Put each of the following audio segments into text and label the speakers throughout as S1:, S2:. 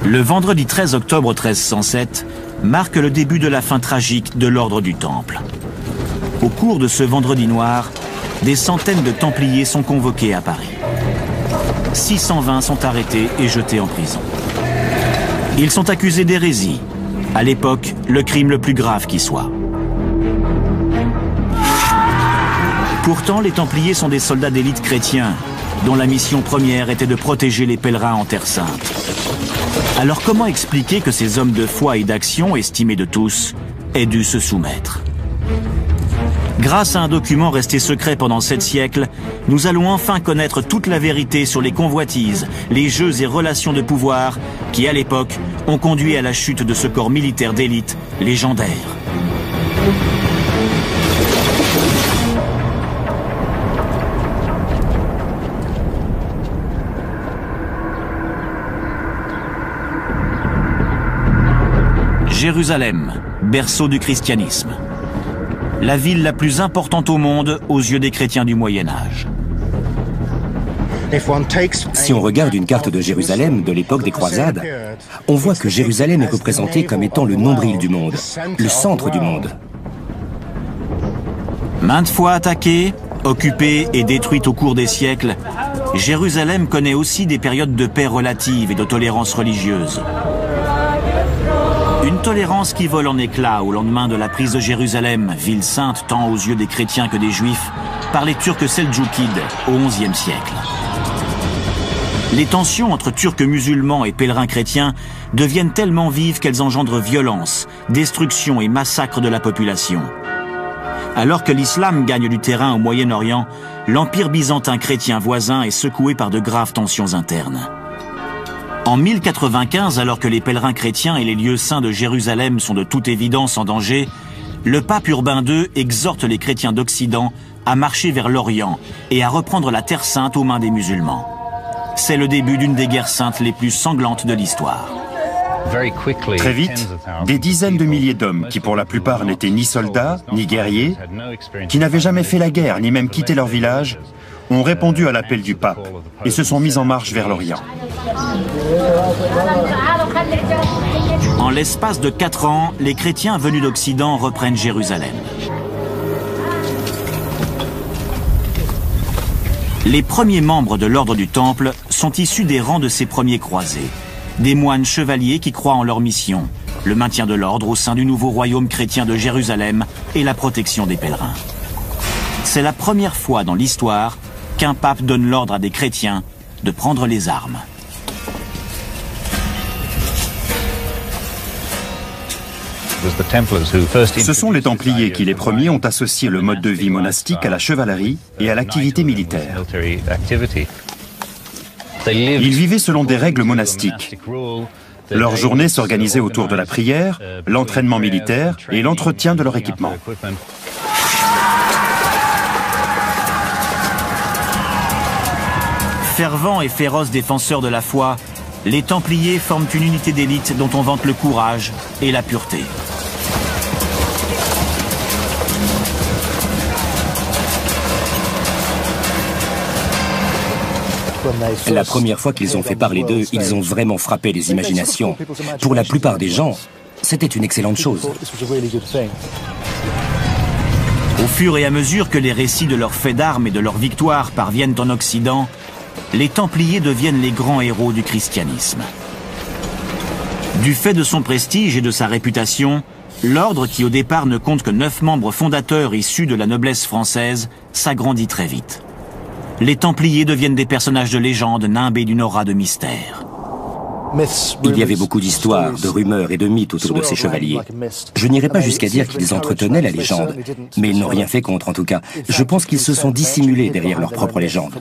S1: Le vendredi 13 octobre 1307 marque le début de la fin tragique de l'ordre du Temple. Au cours de ce vendredi noir, des centaines de Templiers sont convoqués à Paris. 620 sont arrêtés et jetés en prison. Ils sont accusés d'hérésie, à l'époque le crime le plus grave qui soit. Pourtant, les Templiers sont des soldats d'élite chrétiens, dont la mission première était de protéger les pèlerins en Terre Sainte. Alors comment expliquer que ces hommes de foi et d'action, estimés de tous, aient dû se soumettre? Grâce à un document resté secret pendant 7 siècles, nous allons enfin connaître toute la vérité sur les convoitises, les jeux et relations de pouvoir qui, à l'époque, ont conduit à la chute de ce corps militaire d'élite légendaire. Jérusalem, berceau du christianisme. La ville la plus importante au monde aux yeux des chrétiens du Moyen-Âge.
S2: Si on regarde une carte de Jérusalem de l'époque des croisades, on voit que Jérusalem est représentée comme étant le nombril du monde, le centre du monde.
S1: Maintes fois attaquée, occupée et détruite au cours des siècles, Jérusalem connaît aussi des périodes de paix relative et de tolérance religieuse. Une tolérance qui vole en éclats au lendemain de la prise de Jérusalem, ville sainte tant aux yeux des chrétiens que des juifs, par les Turcs seldjoukides au XIe siècle. Les tensions entre Turcs musulmans et pèlerins chrétiens deviennent tellement vives qu'elles engendrent violence, destruction et massacre de la population. Alors que l'islam gagne du terrain au Moyen-Orient, l'empire byzantin chrétien voisin est secoué par de graves tensions internes. En 1095, alors que les pèlerins chrétiens et les lieux saints de Jérusalem sont de toute évidence en danger, le pape Urbain II exhorte les chrétiens d'Occident à marcher vers l'Orient et à reprendre la Terre Sainte aux mains des musulmans. C'est le début d'une des guerres saintes les plus sanglantes de l'histoire.
S3: Très vite, des dizaines de milliers d'hommes qui pour la plupart n'étaient ni soldats, ni guerriers, qui n'avaient jamais fait la guerre, ni même quitté leur village, ont répondu à l'appel du pape et se sont mis en marche vers l'Orient.
S1: En l'espace de 4 ans, les chrétiens venus d'Occident reprennent Jérusalem. Les premiers membres de l'ordre du Temple sont issus des rangs de ces premiers croisés, des moines chevaliers qui croient en leur mission, le maintien de l'ordre au sein du nouveau royaume chrétien de Jérusalem et la protection des pèlerins. C'est la première fois dans l'histoire qu'un pape donne l'ordre à des chrétiens de prendre les armes.
S3: Ce sont les Templiers qui, les premiers, ont associé le mode de vie monastique à la chevalerie et à l'activité militaire. Ils vivaient selon des règles monastiques. Leur journée s'organisait autour de la prière, l'entraînement militaire et l'entretien de leur équipement.
S1: Fervents et féroces défenseurs de la foi, les Templiers forment une unité d'élite dont on vante le courage et la pureté.
S2: La première fois qu'ils ont fait parler d'eux, ils ont vraiment frappé les imaginations. Pour la plupart des gens, c'était une excellente chose.
S1: Au fur et à mesure que les récits de leurs faits d'armes et de leurs victoires parviennent en Occident, les Templiers deviennent les grands héros du christianisme. Du fait de son prestige et de sa réputation, l'ordre, qui au départ ne compte que 9 membres fondateurs issus de la noblesse française, s'agrandit très vite. Les Templiers deviennent des personnages de légende nimbés d'une aura de mystère.
S2: Il y avait beaucoup d'histoires, de rumeurs et de mythes autour de ces chevaliers. Je n'irai pas jusqu'à dire qu'ils entretenaient la légende, mais ils n'ont rien fait contre en tout cas. Je pense qu'ils se sont dissimulés derrière leur propre légende.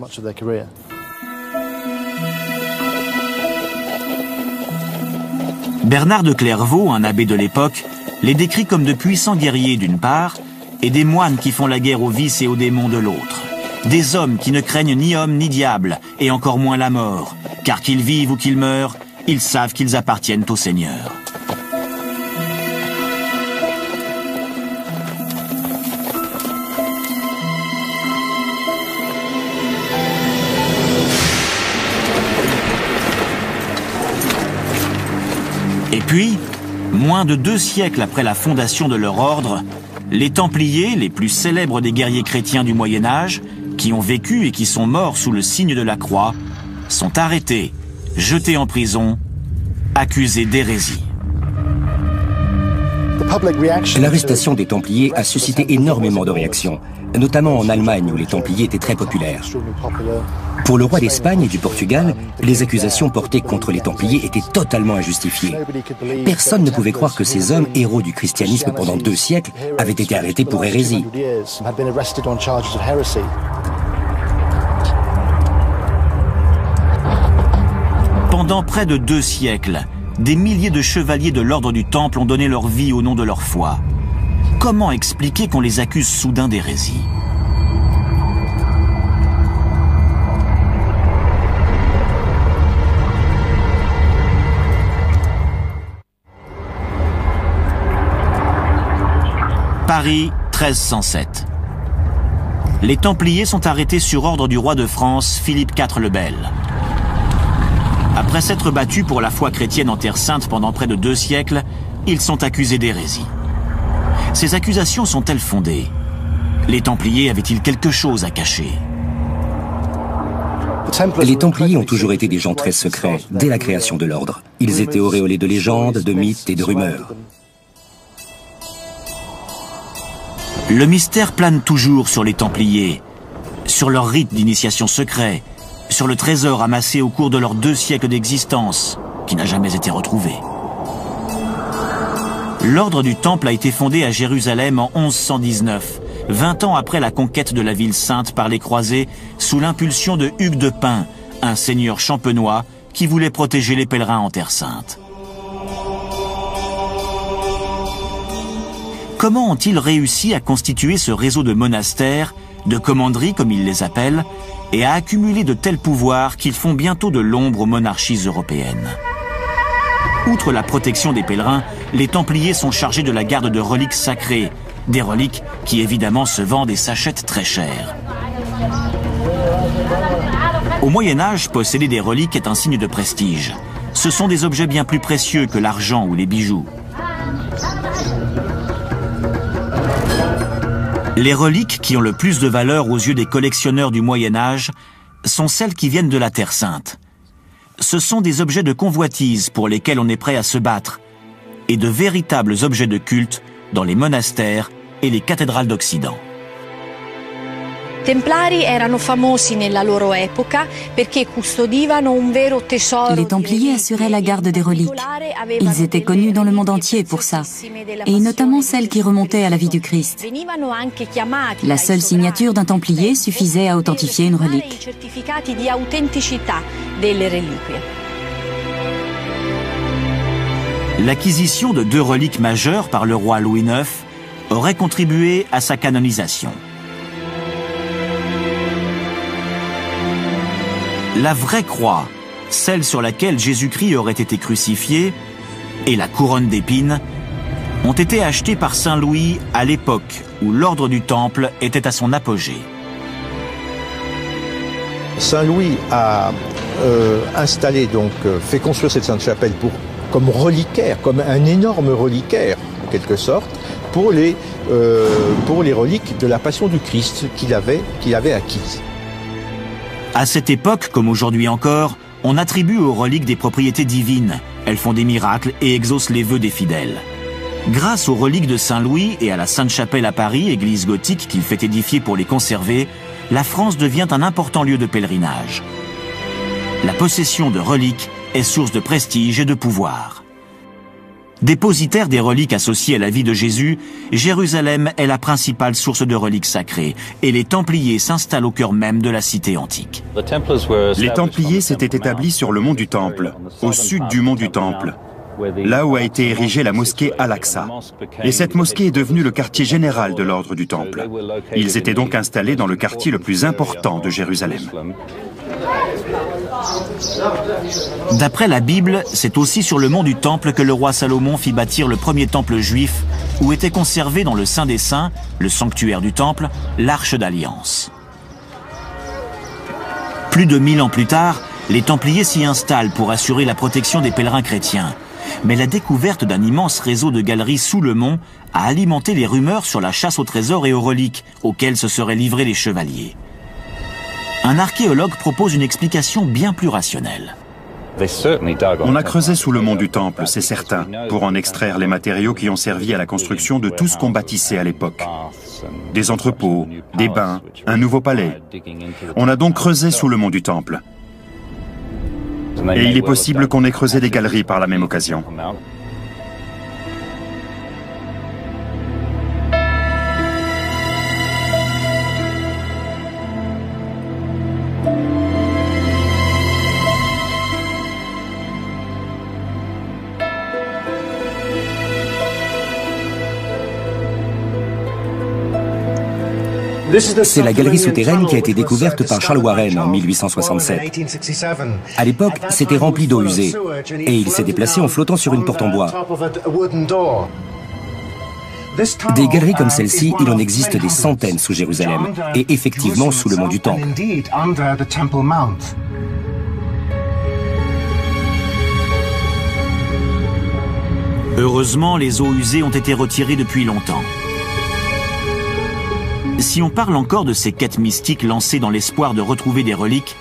S1: Bernard de Clairvaux, un abbé de l'époque, les décrit comme de puissants guerriers d'une part, et des moines qui font la guerre aux vices et aux démons de l'autre. Des hommes qui ne craignent ni homme ni diable, et encore moins la mort, car qu'ils vivent ou qu'ils meurent, ils savent qu'ils appartiennent au Seigneur. Puis, moins de 2 siècles après la fondation de leur ordre, les Templiers, les plus célèbres des guerriers chrétiens du Moyen-Âge, qui ont vécu et qui sont morts sous le signe de la croix, sont arrêtés, jetés en prison, accusés d'hérésie.
S2: L'arrestation des Templiers a suscité énormément de réactions, notamment en Allemagne où les Templiers étaient très populaires. Pour le roi d'Espagne et du Portugal, les accusations portées contre les Templiers étaient totalement injustifiées. Personne ne pouvait croire que ces hommes, héros du christianisme pendant 2 siècles, avaient été arrêtés pour hérésie.
S1: Pendant près de 2 siècles, des milliers de chevaliers de l'ordre du Temple ont donné leur vie au nom de leur foi. Comment expliquer qu'on les accuse soudain d'hérésie ? Paris, 1307. Les Templiers sont arrêtés sur ordre du roi de France, Philippe IV le Bel. Après s'être battus pour la foi chrétienne en Terre Sainte pendant près de 2 siècles, ils sont accusés d'hérésie. Ces accusations sont-elles fondées? Les Templiers avaient-ils quelque chose à cacher?
S2: Les Templiers ont toujours été des gens très secrets, dès la création de l'ordre. Ils étaient auréolés de légendes, de mythes et de rumeurs.
S1: Le mystère plane toujours sur les Templiers, sur leur rite d'initiation secret, sur le trésor amassé au cours de leurs 2 siècles d'existence, qui n'a jamais été retrouvé. L'ordre du Temple a été fondé à Jérusalem en 1119, 20 ans après la conquête de la ville sainte par les croisés, sous l'impulsion de Hugues de Pint, un seigneur champenois qui voulait protéger les pèlerins en Terre Sainte. Comment ont-ils réussi à constituer ce réseau de monastères, de commanderies comme ils les appellent, et à accumuler de tels pouvoirs qu'ils font bientôt de l'ombre aux monarchies européennes? Outre la protection des pèlerins, les Templiers sont chargés de la garde de reliques sacrées, des reliques qui évidemment se vendent et s'achètent très cher. Au Moyen-Âge, posséder des reliques est un signe de prestige. Ce sont des objets bien plus précieux que l'argent ou les bijoux. Les reliques qui ont le plus de valeur aux yeux des collectionneurs du Moyen-Âge sont celles qui viennent de la Terre Sainte. Ce sont des objets de convoitise pour lesquels on est prêt à se battre, et de véritables objets de culte dans les monastères et les cathédrales d'Occident.
S4: Les Templiers assuraient la garde des reliques. Ils étaient connus dans le monde entier pour ça, et notamment celles qui remontaient à la vie du Christ. La seule signature d'un Templier suffisait à authentifier une relique.
S1: L'acquisition de 2 reliques majeures par le roi Louis IX aurait contribué à sa canonisation. La vraie croix, celle sur laquelle Jésus-Christ aurait été crucifié, et la couronne d'épines ont été achetées par Saint Louis à l'époque où l'ordre du Temple était à son apogée.
S5: Saint Louis a installé, fait construire cette Sainte Chapelle comme reliquaire, comme un énorme reliquaire, en quelque sorte, pour les reliques de la Passion du Christ qu'il avait acquises.
S1: À cette époque, comme aujourd'hui encore, on attribue aux reliques des propriétés divines. Elles font des miracles et exaucent les vœux des fidèles. Grâce aux reliques de Saint-Louis et à la Sainte-Chapelle à Paris, église gothique qu'il fait édifier pour les conserver, la France devient un important lieu de pèlerinage. La possession de reliques est source de prestige et de pouvoir. Dépositaire des reliques associées à la vie de Jésus, Jérusalem est la principale source de reliques sacrées et les Templiers s'installent au cœur même de la cité antique.
S3: Les Templiers s'étaient établis sur le mont du Temple, au sud du mont du Temple, là où a été érigée la mosquée Al-Aqsa. Et cette mosquée est devenue le quartier général de l'ordre du Temple. Ils étaient donc installés dans le quartier le plus important de Jérusalem.
S1: D'après la Bible, c'est aussi sur le mont du Temple que le roi Salomon fit bâtir le premier temple juif, où était conservé dans le Saint des Saints, le sanctuaire du Temple, l'Arche d'Alliance. Plus de 1000 ans plus tard, les Templiers s'y installent pour assurer la protection des pèlerins chrétiens. Mais la découverte d'un immense réseau de galeries sous le mont a alimenté les rumeurs sur la chasse aux trésors et aux reliques auxquelles se seraient livrés les chevaliers. Un archéologue propose une explication bien plus rationnelle.
S3: On a creusé sous le mont du Temple, c'est certain, pour en extraire les matériaux qui ont servi à la construction de tout ce qu'on bâtissait à l'époque. Des entrepôts, des bains, un nouveau palais. On a donc creusé sous le mont du Temple. Et il est possible qu'on ait creusé des galeries par la même occasion.
S2: C'est la galerie souterraine qui a été découverte par Charles Warren en 1867. À l'époque, c'était rempli d'eau usée et il s'est déplacé en flottant sur une porte en bois. Des galeries comme celle-ci, il en existe des centaines sous Jérusalem et effectivement sous le mont du Temple.
S1: Heureusement, les eaux usées ont été retirées depuis longtemps. Si on parle encore de ces quêtes mystiques lancées dans l'espoir de retrouver des reliques,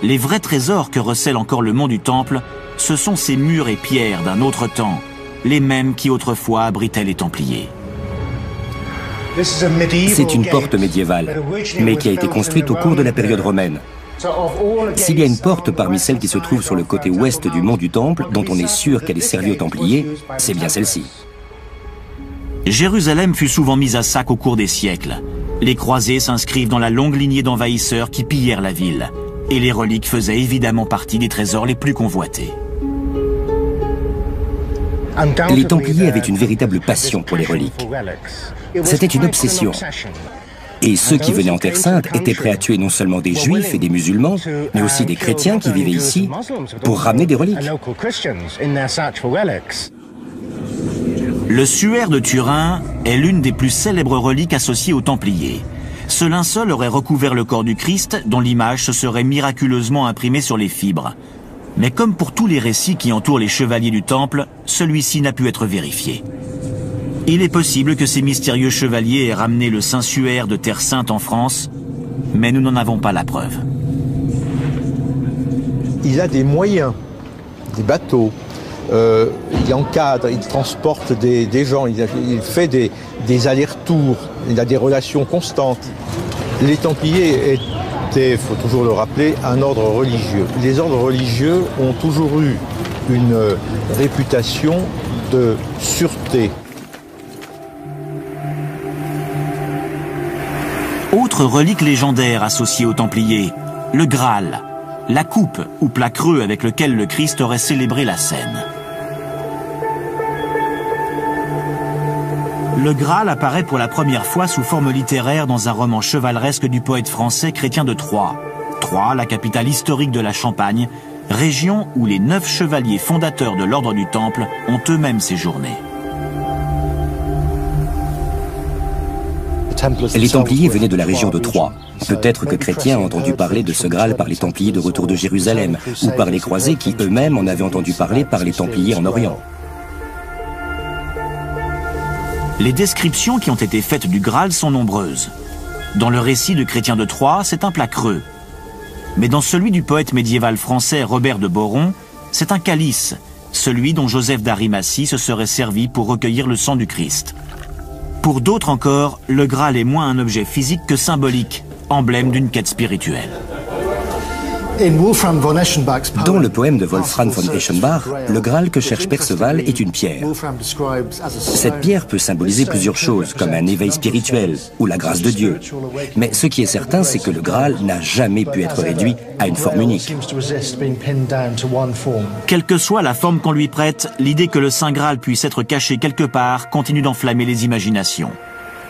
S1: les vrais trésors que recèle encore le mont du Temple, ce sont ces murs et pierres d'un autre temps, les mêmes qui autrefois abritaient les Templiers.
S2: C'est une porte médiévale, mais qui a été construite au cours de la période romaine. S'il y a une porte parmi celles qui se trouvent sur le côté ouest du mont du Temple, dont on est sûr qu'elle est servie aux Templiers, c'est bien celle-ci.
S1: Jérusalem fut souvent mise à sac au cours des siècles. Les croisés s'inscrivent dans la longue lignée d'envahisseurs qui pillèrent la ville. Et les reliques faisaient évidemment partie des trésors les plus convoités.
S2: Les Templiers avaient une véritable passion pour les reliques. C'était une obsession. Et ceux qui venaient en Terre Sainte étaient prêts à tuer non seulement des Juifs et des musulmans, mais aussi des chrétiens qui vivaient ici pour ramener des reliques.
S1: Le suaire de Turin est l'une des plus célèbres reliques associées aux Templiers. Ce linceul aurait recouvert le corps du Christ, dont l'image se serait miraculeusement imprimée sur les fibres. Mais comme pour tous les récits qui entourent les chevaliers du Temple, celui-ci n'a pu être vérifié. Il est possible que ces mystérieux chevaliers aient ramené le Saint-Suaire de Terre Sainte en France, mais nous n'en avons pas la preuve.
S5: Il a des moyens, des bateaux. Il encadre, il transporte des gens, il fait des allers-retours, il a des relations constantes. Les Templiers étaient, il faut toujours le rappeler, un ordre religieux. Les ordres religieux ont toujours eu une réputation de sûreté.
S1: Autre relique légendaire associée aux Templiers, le Graal, la coupe ou plat creux avec lequel le Christ aurait célébré la scène. Le Graal apparaît pour la première fois sous forme littéraire dans un roman chevaleresque du poète français Chrétien de Troyes. Troyes, la capitale historique de la Champagne, région où les 9 chevaliers fondateurs de l'ordre du Temple ont eux-mêmes séjourné.
S2: Les Templiers venaient de la région de Troyes. Peut-être que Chrétien a entendu parler de ce Graal par les Templiers de retour de Jérusalem, ou par les croisés qui eux-mêmes en avaient entendu parler par les Templiers en Orient.
S1: Les descriptions qui ont été faites du Graal sont nombreuses. Dans le récit de Chrétien de Troyes, c'est un plat creux. Mais dans celui du poète médiéval français Robert de Boron, c'est un calice, celui dont Joseph d'Arimathie se serait servi pour recueillir le sang du Christ. Pour d'autres encore, le Graal est moins un objet physique que symbolique, emblème d'une quête spirituelle.
S2: Dans le poème de Wolfram von Eschenbach, le Graal que cherche Perceval est une pierre. Cette pierre peut symboliser plusieurs choses, comme un éveil spirituel ou la grâce de Dieu. Mais ce qui est certain, c'est que le Graal n'a jamais pu être réduit à une forme unique.
S1: Quelle que soit la forme qu'on lui prête, l'idée que le Saint Graal puisse être caché quelque part continue d'enflammer les imaginations.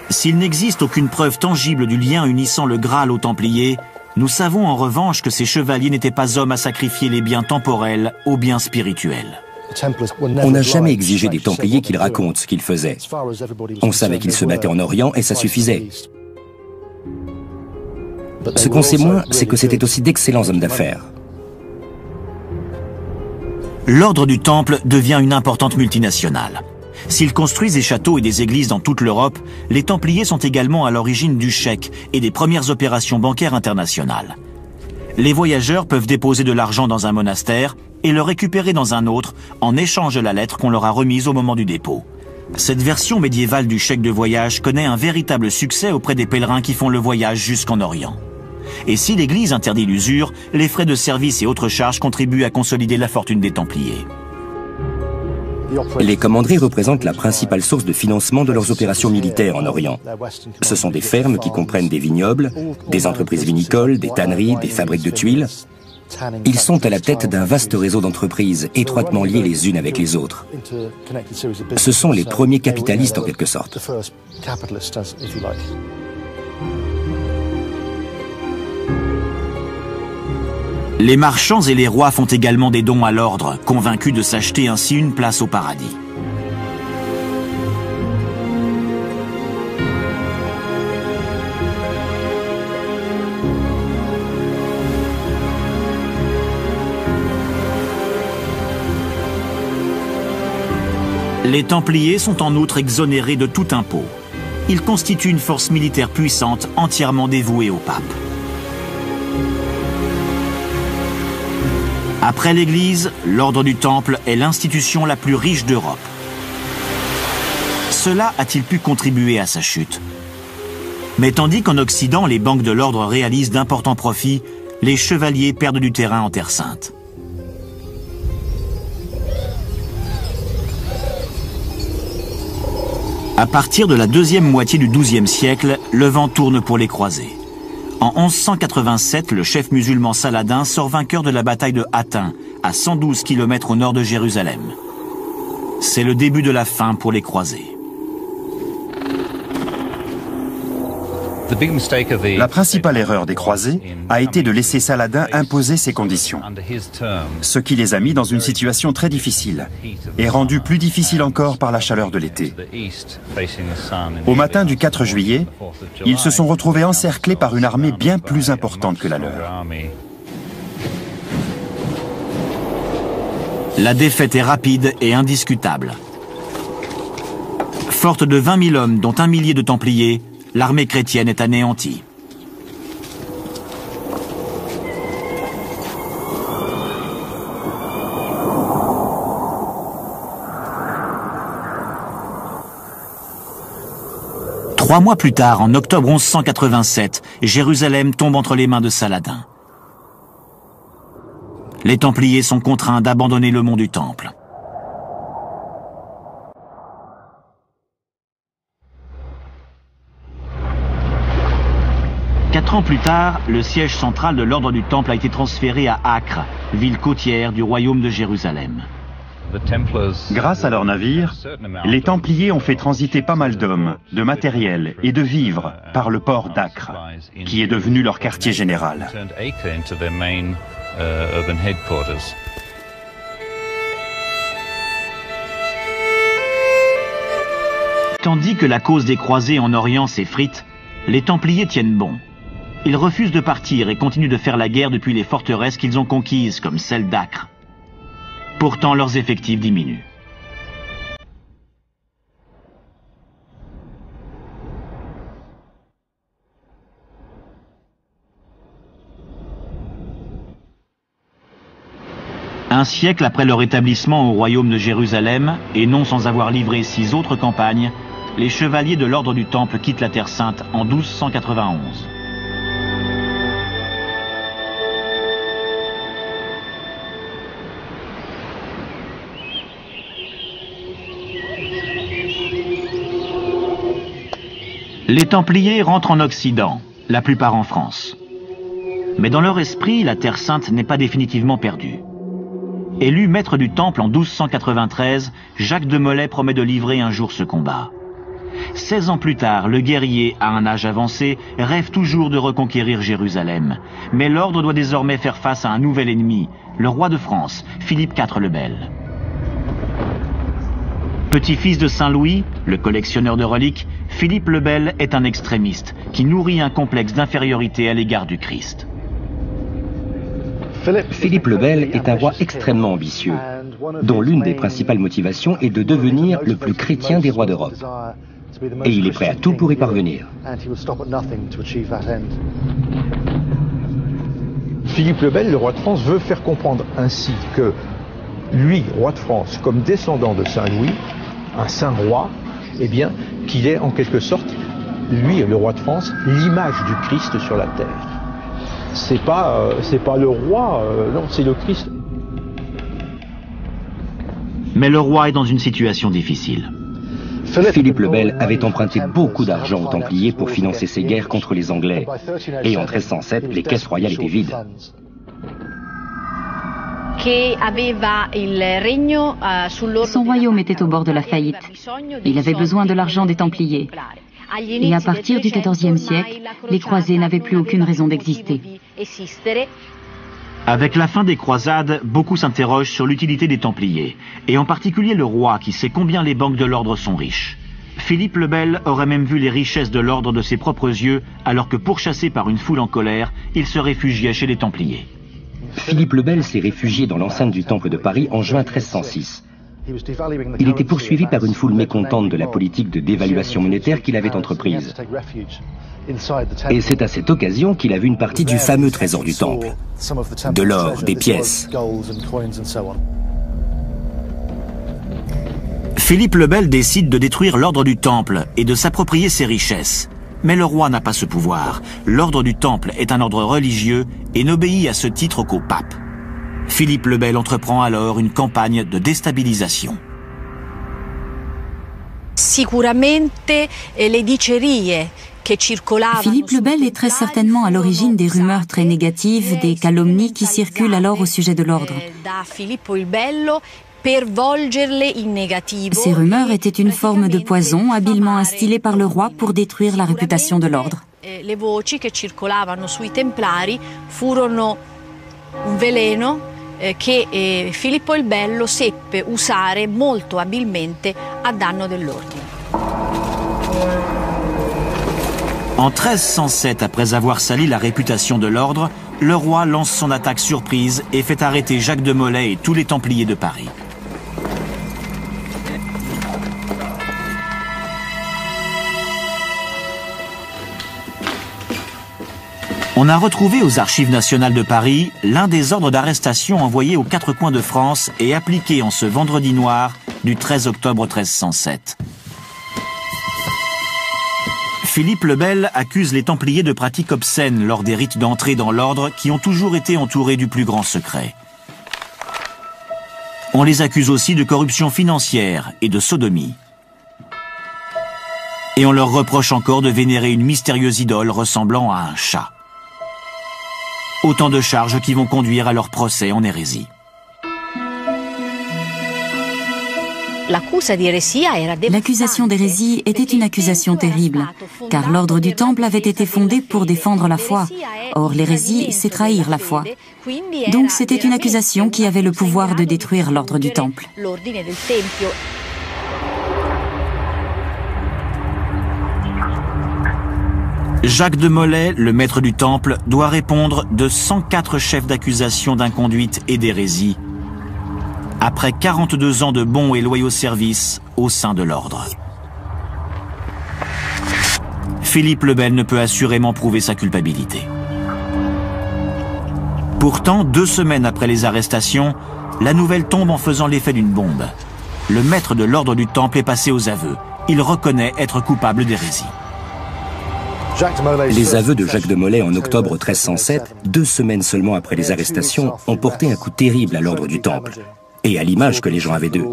S1: S'il n'existe aucune preuve tangible du lien unissant le Graal aux Templiers, nous savons en revanche que ces chevaliers n'étaient pas hommes à sacrifier les biens temporels aux biens spirituels.
S2: On n'a jamais exigé des Templiers qu'ils racontent ce qu'ils faisaient. On savait qu'ils se battaient en Orient et ça suffisait. Ce qu'on sait moins, c'est que c'était aussi d'excellents hommes d'affaires.
S1: l'Ordre du Temple devient une importante multinationale. S'ils construisent des châteaux et des églises dans toute l'Europe, les Templiers sont également à l'origine du chèque et des premières opérations bancaires internationales. Les voyageurs peuvent déposer de l'argent dans un monastère et le récupérer dans un autre en échange de la lettre qu'on leur a remise au moment du dépôt. Cette version médiévale du chèque de voyage connaît un véritable succès auprès des pèlerins qui font le voyage jusqu'en Orient. Et si l'Église interdit l'usure, les frais de service et autres charges contribuent à consolider la fortune des Templiers.
S2: Les commanderies représentent la principale source de financement de leurs opérations militaires en Orient. Ce sont des fermes qui comprennent des vignobles, des entreprises vinicoles, des tanneries, des fabriques de tuiles. Ils sont à la tête d'un vaste réseau d'entreprises, étroitement liées les unes avec les autres. Ce sont les premiers capitalistes en quelque sorte.
S1: Les marchands et les rois font également des dons à l'ordre, convaincus de s'acheter ainsi une place au paradis. Les Templiers sont en outre exonérés de tout impôt. Ils constituent une force militaire puissante, entièrement dévouée au pape. Après l'Église, l'Ordre du Temple est l'institution la plus riche d'Europe. Cela a-t-il pu contribuer à sa chute? Mais tandis qu'en Occident, les banques de l'Ordre réalisent d'importants profits, les chevaliers perdent du terrain en Terre Sainte. À partir de la deuxième moitié du XIIe siècle, le vent tourne pour les croisés. En 1187, le chef musulman Saladin sort vainqueur de la bataille de Hattin, à 112 km au nord de Jérusalem. C'est le début de la fin pour les croisés.
S3: La principale erreur des croisés a été de laisser Saladin imposer ses conditions, ce qui les a mis dans une situation très difficile et rendue plus difficile encore par la chaleur de l'été. Au matin du 4 juillet, ils se sont retrouvés encerclés par une armée bien plus importante que la leur.
S1: La défaite est rapide et indiscutable. Forte de 20 000 hommes, dont 1 millier de Templiers, l'armée chrétienne est anéantie. Trois mois plus tard, en octobre 1187, Jérusalem tombe entre les mains de Saladin. Les Templiers sont contraints d'abandonner le mont du Temple. Quatre ans plus tard, le siège central de l'Ordre du Temple a été transféré à Acre, ville côtière du royaume de Jérusalem.
S3: Grâce à leurs navires, les Templiers ont fait transiter pas mal d'hommes, de matériel et de vivres par le port d'Acre, qui est devenu leur quartier général.
S1: Tandis que la cause des croisés en Orient s'effrite, les Templiers tiennent bon. Ils refusent de partir et continuent de faire la guerre depuis les forteresses qu'ils ont conquises, comme celle d'Acre. Pourtant, leurs effectifs diminuent. Un siècle après leur établissement au royaume de Jérusalem, et non sans avoir livré 6 autres campagnes, les chevaliers de l'Ordre du Temple quittent la Terre Sainte en 1291. Les Templiers rentrent en Occident, la plupart en France. Mais dans leur esprit, la Terre Sainte n'est pas définitivement perdue. Élu maître du Temple en 1293, Jacques de Molay promet de livrer un jour ce combat. 16 ans plus tard, le guerrier, à un âge avancé, rêve toujours de reconquérir Jérusalem. Mais l'ordre doit désormais faire face à un nouvel ennemi, le roi de France, Philippe IV le Bel. Petit-fils de Saint-Louis, le collectionneur de reliques, Philippe le Bel est un extrémiste qui nourrit un complexe d'infériorité à l'égard du Christ.
S2: Philippe le Bel est un roi extrêmement ambitieux, dont l'une des principales motivations est de devenir le plus chrétien des rois d'Europe. Et il est prêt à tout pour y parvenir.
S5: Philippe le Bel, le roi de France, veut faire comprendre ainsi que lui, roi de France, comme descendant de Saint-Louis, un saint roi, eh bien, qu'il est en quelque sorte, lui, le roi de France, l'image du Christ sur la terre. C'est pas le roi, non, c'est le Christ.
S1: Mais le roi est dans une situation difficile.
S2: Philippe le Bel avait emprunté beaucoup d'argent aux Templiers pour financer ses guerres contre les Anglais. Et en 1307, les caisses royales étaient vides.
S4: Son royaume était au bord de la faillite. Il avait besoin de l'argent des Templiers. Et à partir du XIVe siècle, les croisés n'avaient plus aucune raison d'exister.
S1: Avec la fin des croisades, beaucoup s'interrogent sur l'utilité des Templiers, et en particulier le roi qui sait combien les banques de l'ordre sont riches. Philippe le Bel aurait même vu les richesses de l'ordre de ses propres yeux, alors que pourchassé par une foule en colère, il se réfugiait chez les Templiers.
S2: Philippe le Bel s'est réfugié dans l'enceinte du Temple de Paris en juin 1306. Il était poursuivi par une foule mécontente de la politique de dévaluation monétaire qu'il avait entreprise. Et c'est à cette occasion qu'il a vu une partie du fameux trésor du Temple. De l'or, des pièces.
S1: Philippe le Bel décide de détruire l'ordre du Temple et de s'approprier ses richesses. Mais le roi n'a pas ce pouvoir. L'ordre du Temple est un ordre religieux et n'obéit à ce titre qu'au pape. Philippe le Bel entreprend alors une campagne de déstabilisation.
S4: Philippe le Bel est très certainement à l'origine des rumeurs très négatives, des calomnies qui circulent alors au sujet de l'ordre. Ces rumeurs étaient une forme de poison habilement instillée par le roi pour détruire la réputation de l'ordre.
S6: Le voci che circolavano sui Templari furono un veleno che Filippo il Bello seppe usare molto abilmente a danno dell'ordine.
S1: En 1307, après avoir sali la réputation de l'ordre, le roi lance son attaque surprise et fait arrêter Jacques de Molay et tous les Templiers de Paris. On a retrouvé aux Archives nationales de Paris l'un des ordres d'arrestation envoyés aux 4 coins de France et appliqués en ce vendredi noir du 13 octobre 1307. Philippe le Bel accuse les Templiers de pratiques obscènes lors des rites d'entrée dans l'ordre qui ont toujours été entourés du plus grand secret. On les accuse aussi de corruption financière et de sodomie. Et on leur reproche encore de vénérer une mystérieuse idole ressemblant à un chat. Autant de charges qui vont conduire à leur procès en hérésie.
S4: L'accusation d'hérésie était une accusation terrible, car l'ordre du Temple avait été fondé pour défendre la foi. Or, l'hérésie, c'est trahir la foi. Donc, c'était une accusation qui avait le pouvoir de détruire l'ordre du Temple.
S1: Jacques de Molay, le maître du Temple, doit répondre de 104 chefs d'accusation d'inconduite et d'hérésie, après 42 ans de bons et loyaux services au sein de l'ordre. Philippe le Bel ne peut assurément prouver sa culpabilité. Pourtant, 2 semaines après les arrestations, la nouvelle tombe en faisant l'effet d'une bombe. Le maître de l'ordre du Temple est passé aux aveux. Il reconnaît être coupable d'hérésie.
S2: Les aveux de Jacques de Molay en octobre 1307, 2 semaines seulement après les arrestations, ont porté un coup terrible à l'ordre du Temple et à l'image que les gens avaient d'eux.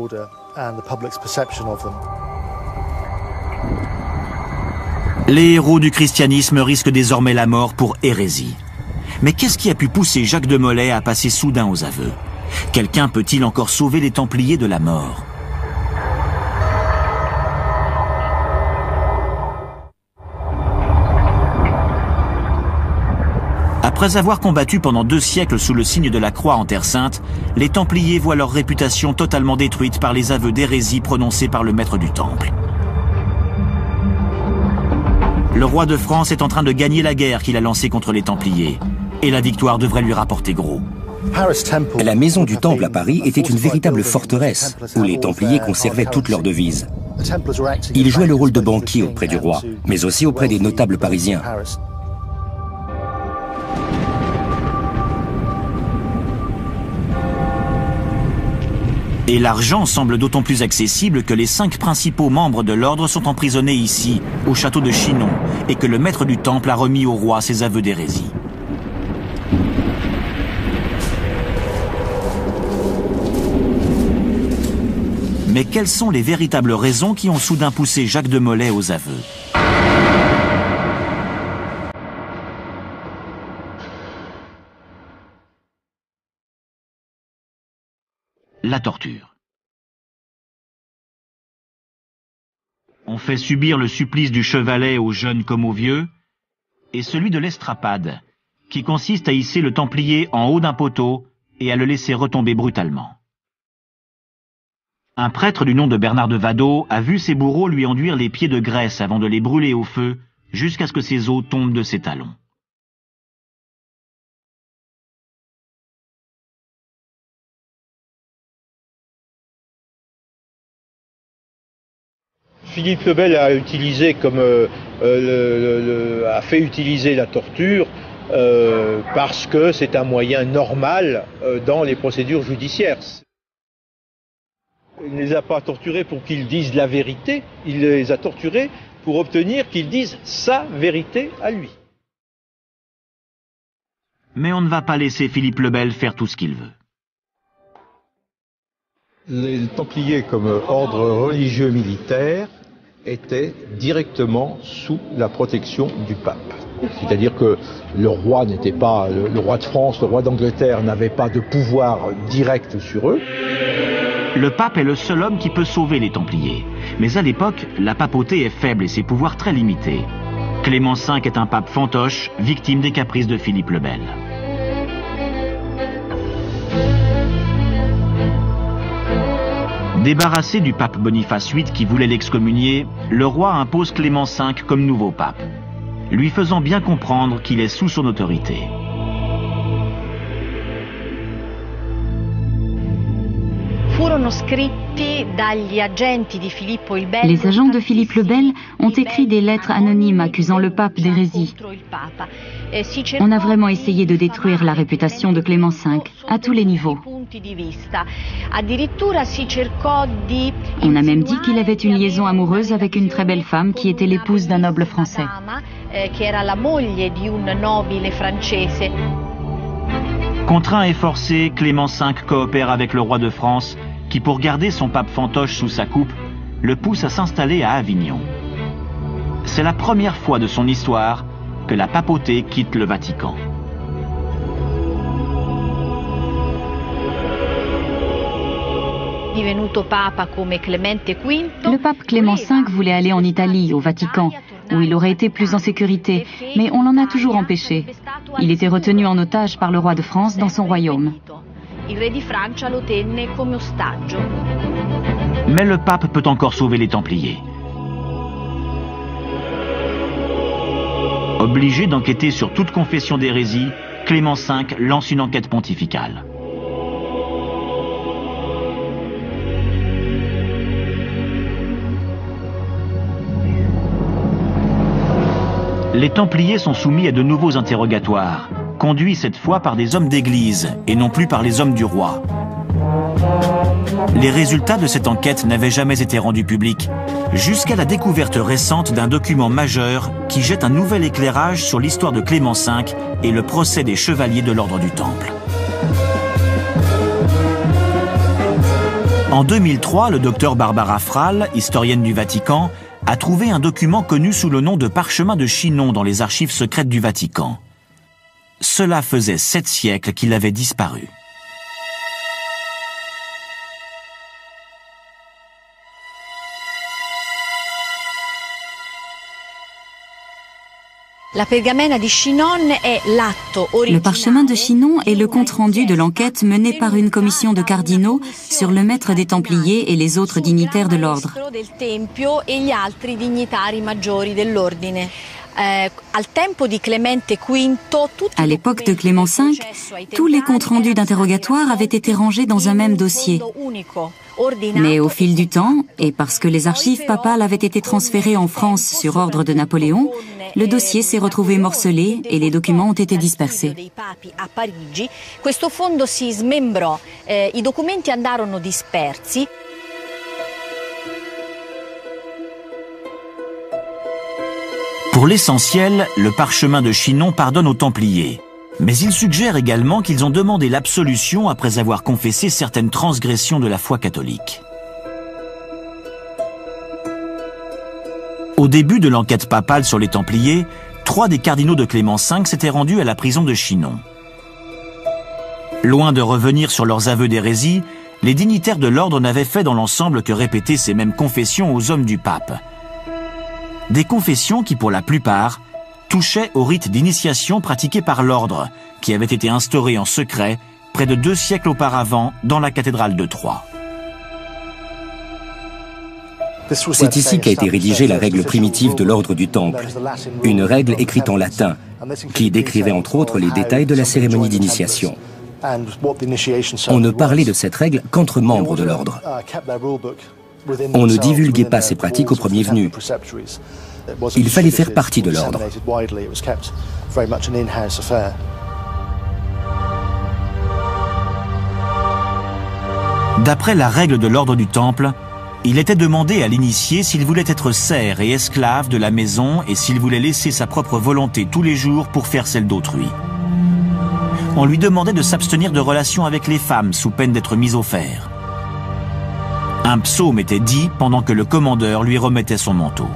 S1: Les héros du christianisme risquent désormais la mort pour hérésie. Mais qu'est-ce qui a pu pousser Jacques de Molay à passer soudain aux aveux? Quelqu'un peut-il encore sauver les Templiers de la mort? Après avoir combattu pendant 2 siècles sous le signe de la croix en Terre Sainte, les Templiers voient leur réputation totalement détruite par les aveux d'hérésie prononcés par le maître du Temple. Le roi de France est en train de gagner la guerre qu'il a lancée contre les Templiers, et la victoire devrait lui rapporter gros.
S2: La maison du Temple à Paris était une véritable forteresse où les Templiers conservaient toutes leurs devises. Ils jouaient le rôle de banquiers auprès du roi, mais aussi auprès des notables parisiens.
S1: Et l'argent semble d'autant plus accessible que les 5 principaux membres de l'ordre sont emprisonnés ici, au château de Chinon, et que le maître du Temple a remis au roi ses aveux d'hérésie. Mais quelles sont les véritables raisons qui ont soudain poussé Jacques de Molay aux aveux? La torture. On fait subir le supplice du chevalet aux jeunes comme aux vieux, et celui de l'estrapade, qui consiste à hisser le Templier en haut d'un poteau et à le laisser retomber brutalement. Un prêtre du nom de Bernard de Vadeau a vu ses bourreaux lui enduire les pieds de graisse avant de les brûler au feu, jusqu'à ce que ses os tombent de ses talons.
S5: Philippe le Bel a utilisé a fait utiliser la torture parce que c'est un moyen normal dans les procédures judiciaires. Il ne les a pas torturés pour qu'ils disent la vérité, il les a torturés pour obtenir qu'ils disent sa vérité à lui.
S1: Mais on ne va pas laisser Philippe le Bel faire tout ce qu'il veut.
S5: Les Templiers comme ordre religieux militaire étaient directement sous la protection du pape. C'est-à-dire que le roi n'était pas, le roi de France, le roi d'Angleterre n'avait pas de pouvoir direct sur eux.
S1: Le pape est le seul homme qui peut sauver les Templiers. Mais à l'époque, la papauté est faible et ses pouvoirs très limités. Clément V est un pape fantoche, victime des caprices de Philippe le Bel. Débarrassé du pape Boniface VIII qui voulait l'excommunier, le roi impose Clément V comme nouveau pape, lui faisant bien comprendre qu'il est sous son autorité.
S4: Les agents de Philippe le Bel ont écrit des lettres anonymes accusant le pape d'hérésie. On a vraiment essayé de détruire la réputation de Clément V à tous les niveaux. On a même dit qu'il avait une liaison amoureuse avec une très belle femme qui était l'épouse d'un noble français.
S1: Contraint et forcé, Clément V coopère avec le roi de France qui, pour garder son pape fantoche sous sa coupe, le pousse à s'installer à Avignon. C'est la première fois de son histoire que la papauté quitte le Vatican.
S4: Le pape Clément V voulait aller en Italie, au Vatican, où il aurait été plus en sécurité, mais on l'en a toujours empêché. Il était retenu en otage par le roi de France dans son royaume.
S1: Mais le pape peut encore sauver les Templiers. Obligé d'enquêter sur toute confession d'hérésie, Clément V lance une enquête pontificale. Les Templiers sont soumis à de nouveaux interrogatoires, conduits cette fois par des hommes d'église et non plus par les hommes du roi. Les résultats de cette enquête n'avaient jamais été rendus publics, jusqu'à la découverte récente d'un document majeur qui jette un nouvel éclairage sur l'histoire de Clément V et le procès des chevaliers de l'ordre du Temple. En 2003, le docteur Barbara Frall, historienne du Vatican, a trouvé un document connu sous le nom de Parchemin de Chinon dans les archives secrètes du Vatican. Cela faisait 7 siècles qu'il avait disparu.
S4: Le parchemin de Chinon est le compte-rendu de l'enquête menée par une commission de cardinaux sur le maître des Templiers et les autres dignitaires de l'ordre. À l'époque de Clément V, tous les comptes rendus d'interrogatoire avaient été rangés dans un même dossier. Mais au fil du temps, et parce que les archives papales avaient été transférées en France sur ordre de Napoléon, le dossier s'est retrouvé morcelé et les documents ont été dispersés.
S6: Questo fondo si smembrò, I documenti andarono dispersi.
S1: Pour l'essentiel, le parchemin de Chinon pardonne aux Templiers. Mais il suggère également qu'ils ont demandé l'absolution après avoir confessé certaines transgressions de la foi catholique. Au début de l'enquête papale sur les Templiers, 3 des cardinaux de Clément V s'étaient rendus à la prison de Chinon. Loin de revenir sur leurs aveux d'hérésie, les dignitaires de l'ordre n'avaient fait dans l'ensemble que répéter ces mêmes confessions aux hommes du pape. Des confessions qui, pour la plupart, touchaient au rite d'initiation pratiqué par l'ordre, qui avait été instauré en secret près de 2 siècles auparavant dans la cathédrale de Troyes.
S2: C'est ici qu'a été rédigée la règle primitive de l'ordre du Temple, une règle écrite en latin, qui décrivait entre autres les détails de la cérémonie d'initiation. On ne parlait de cette règle qu'entre membres de l'ordre. On ne divulguait pas ces pratiques aux premiers venus. Il fallait faire partie de l'ordre.
S1: D'après la règle de l'ordre du Temple, il était demandé à l'initié s'il voulait être serf et esclave de la maison et s'il voulait laisser sa propre volonté tous les jours pour faire celle d'autrui. On lui demandait de s'abstenir de relations avec les femmes sous peine d'être mis au fer. Un psaume était dit pendant que le commandeur lui remettait son manteau.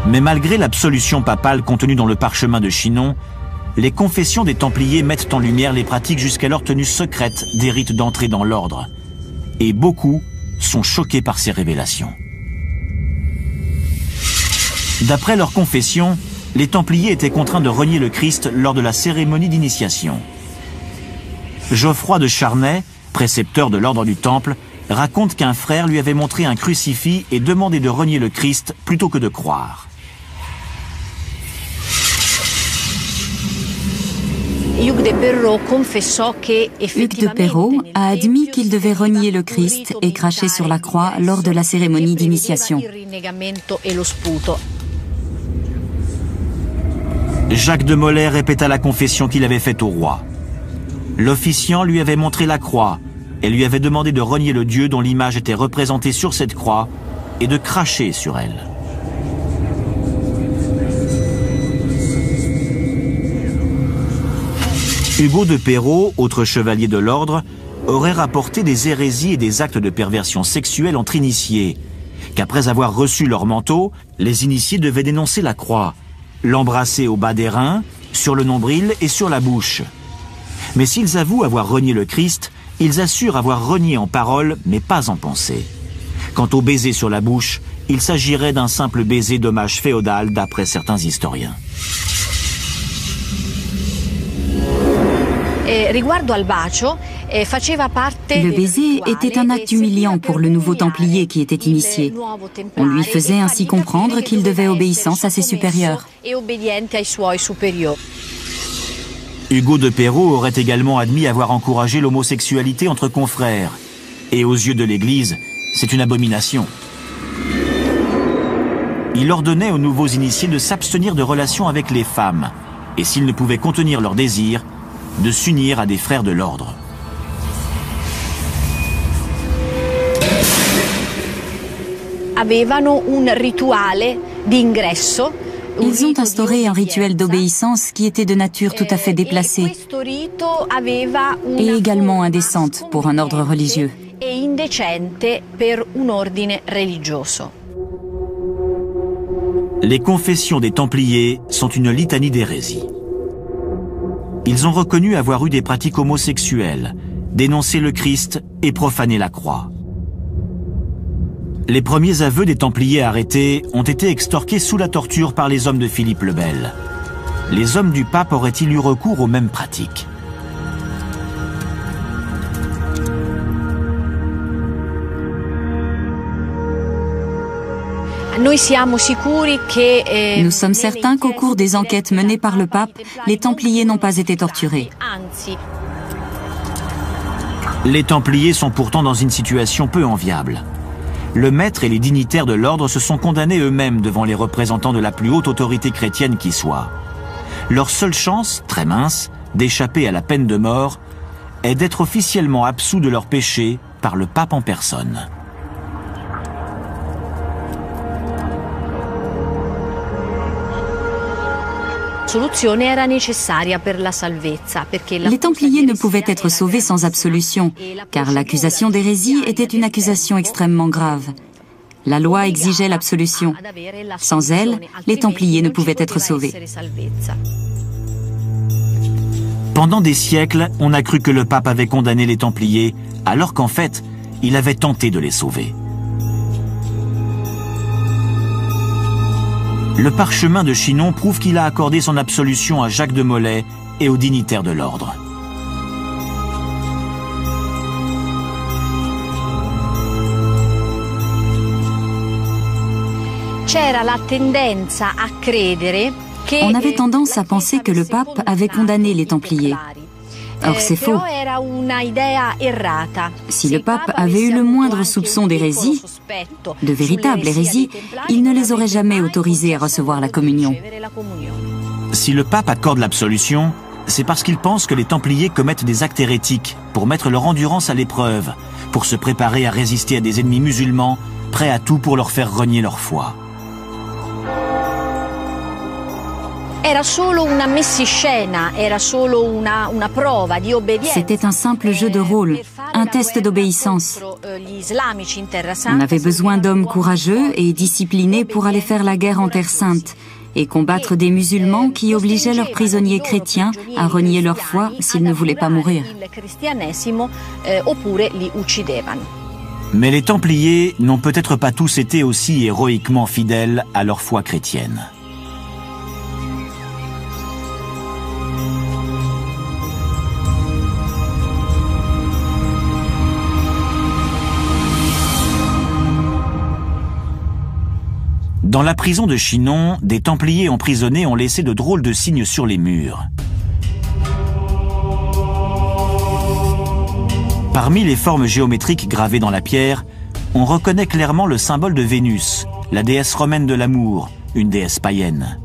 S1: Mais malgré l'absolution papale contenue dans le parchemin de Chinon, les confessions des Templiers mettent en lumière les pratiques jusqu'alors tenues secrètes des rites d'entrée dans l'ordre. Et beaucoup sont choqués par ces révélations. D'après leurs confessions, les Templiers étaient contraints de renier le Christ lors de la cérémonie d'initiation. Geoffroy de Charnay, précepteur de l'ordre du Temple, raconte qu'un frère lui avait montré un crucifix et demandé de renier le Christ plutôt que de croire.
S4: Hugues de Perrault a admis qu'il devait renier le Christ et cracher sur la croix lors de la cérémonie d'initiation.
S1: Jacques de Molay répéta la confession qu'il avait faite au roi. L'officiant lui avait montré la croix et lui avait demandé de renier le Dieu dont l'image était représentée sur cette croix et de cracher sur elle. Hugo de Perrault, autre chevalier de l'ordre, aurait rapporté des hérésies et des actes de perversion sexuelle entre initiés, qu'après avoir reçu leur manteau, les initiés devaient dénoncer la croix, l'embrasser au bas des reins, sur le nombril et sur la bouche. Mais s'ils avouent avoir renié le Christ, ils assurent avoir renié en parole, mais pas en pensée. Quant au baiser sur la bouche, il s'agirait d'un simple baiser d'hommage féodal d'après certains historiens.
S4: Le baiser était un acte humiliant pour le nouveau templier qui était initié. On lui faisait ainsi comprendre qu'il devait obéissance à ses supérieurs.
S1: Hugo de Perrault aurait également admis avoir encouragé l'homosexualité entre confrères. Et aux yeux de l'Église, c'est une abomination. Il ordonnait aux nouveaux initiés de s'abstenir de relations avec les femmes, et s'ils ne pouvaient contenir leur désir, de s'unir à des frères de l'ordre.
S4: Ils ont instauré un rituel d'obéissance qui était de nature tout à fait déplacée et également indécente pour un ordre religieux.
S1: Les confessions des Templiers sont une litanie d'hérésie. Ils ont reconnu avoir eu des pratiques homosexuelles, dénoncé le Christ et profané la croix. Les premiers aveux des Templiers arrêtés ont été extorqués sous la torture par les hommes de Philippe le Bel. Les hommes du pape auraient-ils eu recours aux mêmes pratiques?
S4: Nous sommes certains qu'au cours des enquêtes menées par le pape, les Templiers n'ont pas été torturés.
S1: Les Templiers sont pourtant dans une situation peu enviable. Le maître et les dignitaires de l'ordre se sont condamnés eux-mêmes devant les représentants de la plus haute autorité chrétienne qui soit. Leur seule chance, très mince, d'échapper à la peine de mort est d'être officiellement absous de leurs péchés par le pape en personne.
S4: Les Templiers ne pouvaient être sauvés sans absolution, car l'accusation d'hérésie était une accusation extrêmement grave. La loi exigeait l'absolution. Sans elle, les Templiers ne pouvaient être sauvés.
S1: Pendant des siècles, on a cru que le pape avait condamné les Templiers, alors qu'en fait, il avait tenté de les sauver. Le parchemin de Chinon prouve qu'il a accordé son absolution à Jacques de Molay et aux dignitaires de l'ordre.
S4: On avait tendance à penser que le pape avait condamné les Templiers. Or, c'est faux. Si le pape avait eu le moindre soupçon d'hérésie, de véritable hérésie, il ne les aurait jamais autorisés à recevoir la communion.
S1: Si le pape accorde l'absolution, c'est parce qu'il pense que les Templiers commettent des actes hérétiques pour mettre leur endurance à l'épreuve, pour se préparer à résister à des ennemis musulmans, prêts à tout pour leur faire renier leur foi.
S4: C'était un simple jeu de rôle, un test d'obéissance. On avait besoin d'hommes courageux et disciplinés pour aller faire la guerre en Terre Sainte et combattre des musulmans qui obligeaient leurs prisonniers chrétiens à renier leur foi s'ils ne voulaient pas mourir.
S1: Mais les Templiers n'ont peut-être pas tous été aussi héroïquement fidèles à leur foi chrétienne. Dans la prison de Chinon, des Templiers emprisonnés ont laissé de drôles de signes sur les murs. Parmi les formes géométriques gravées dans la pierre, on reconnaît clairement le symbole de Vénus, la déesse romaine de l'amour, une déesse païenne.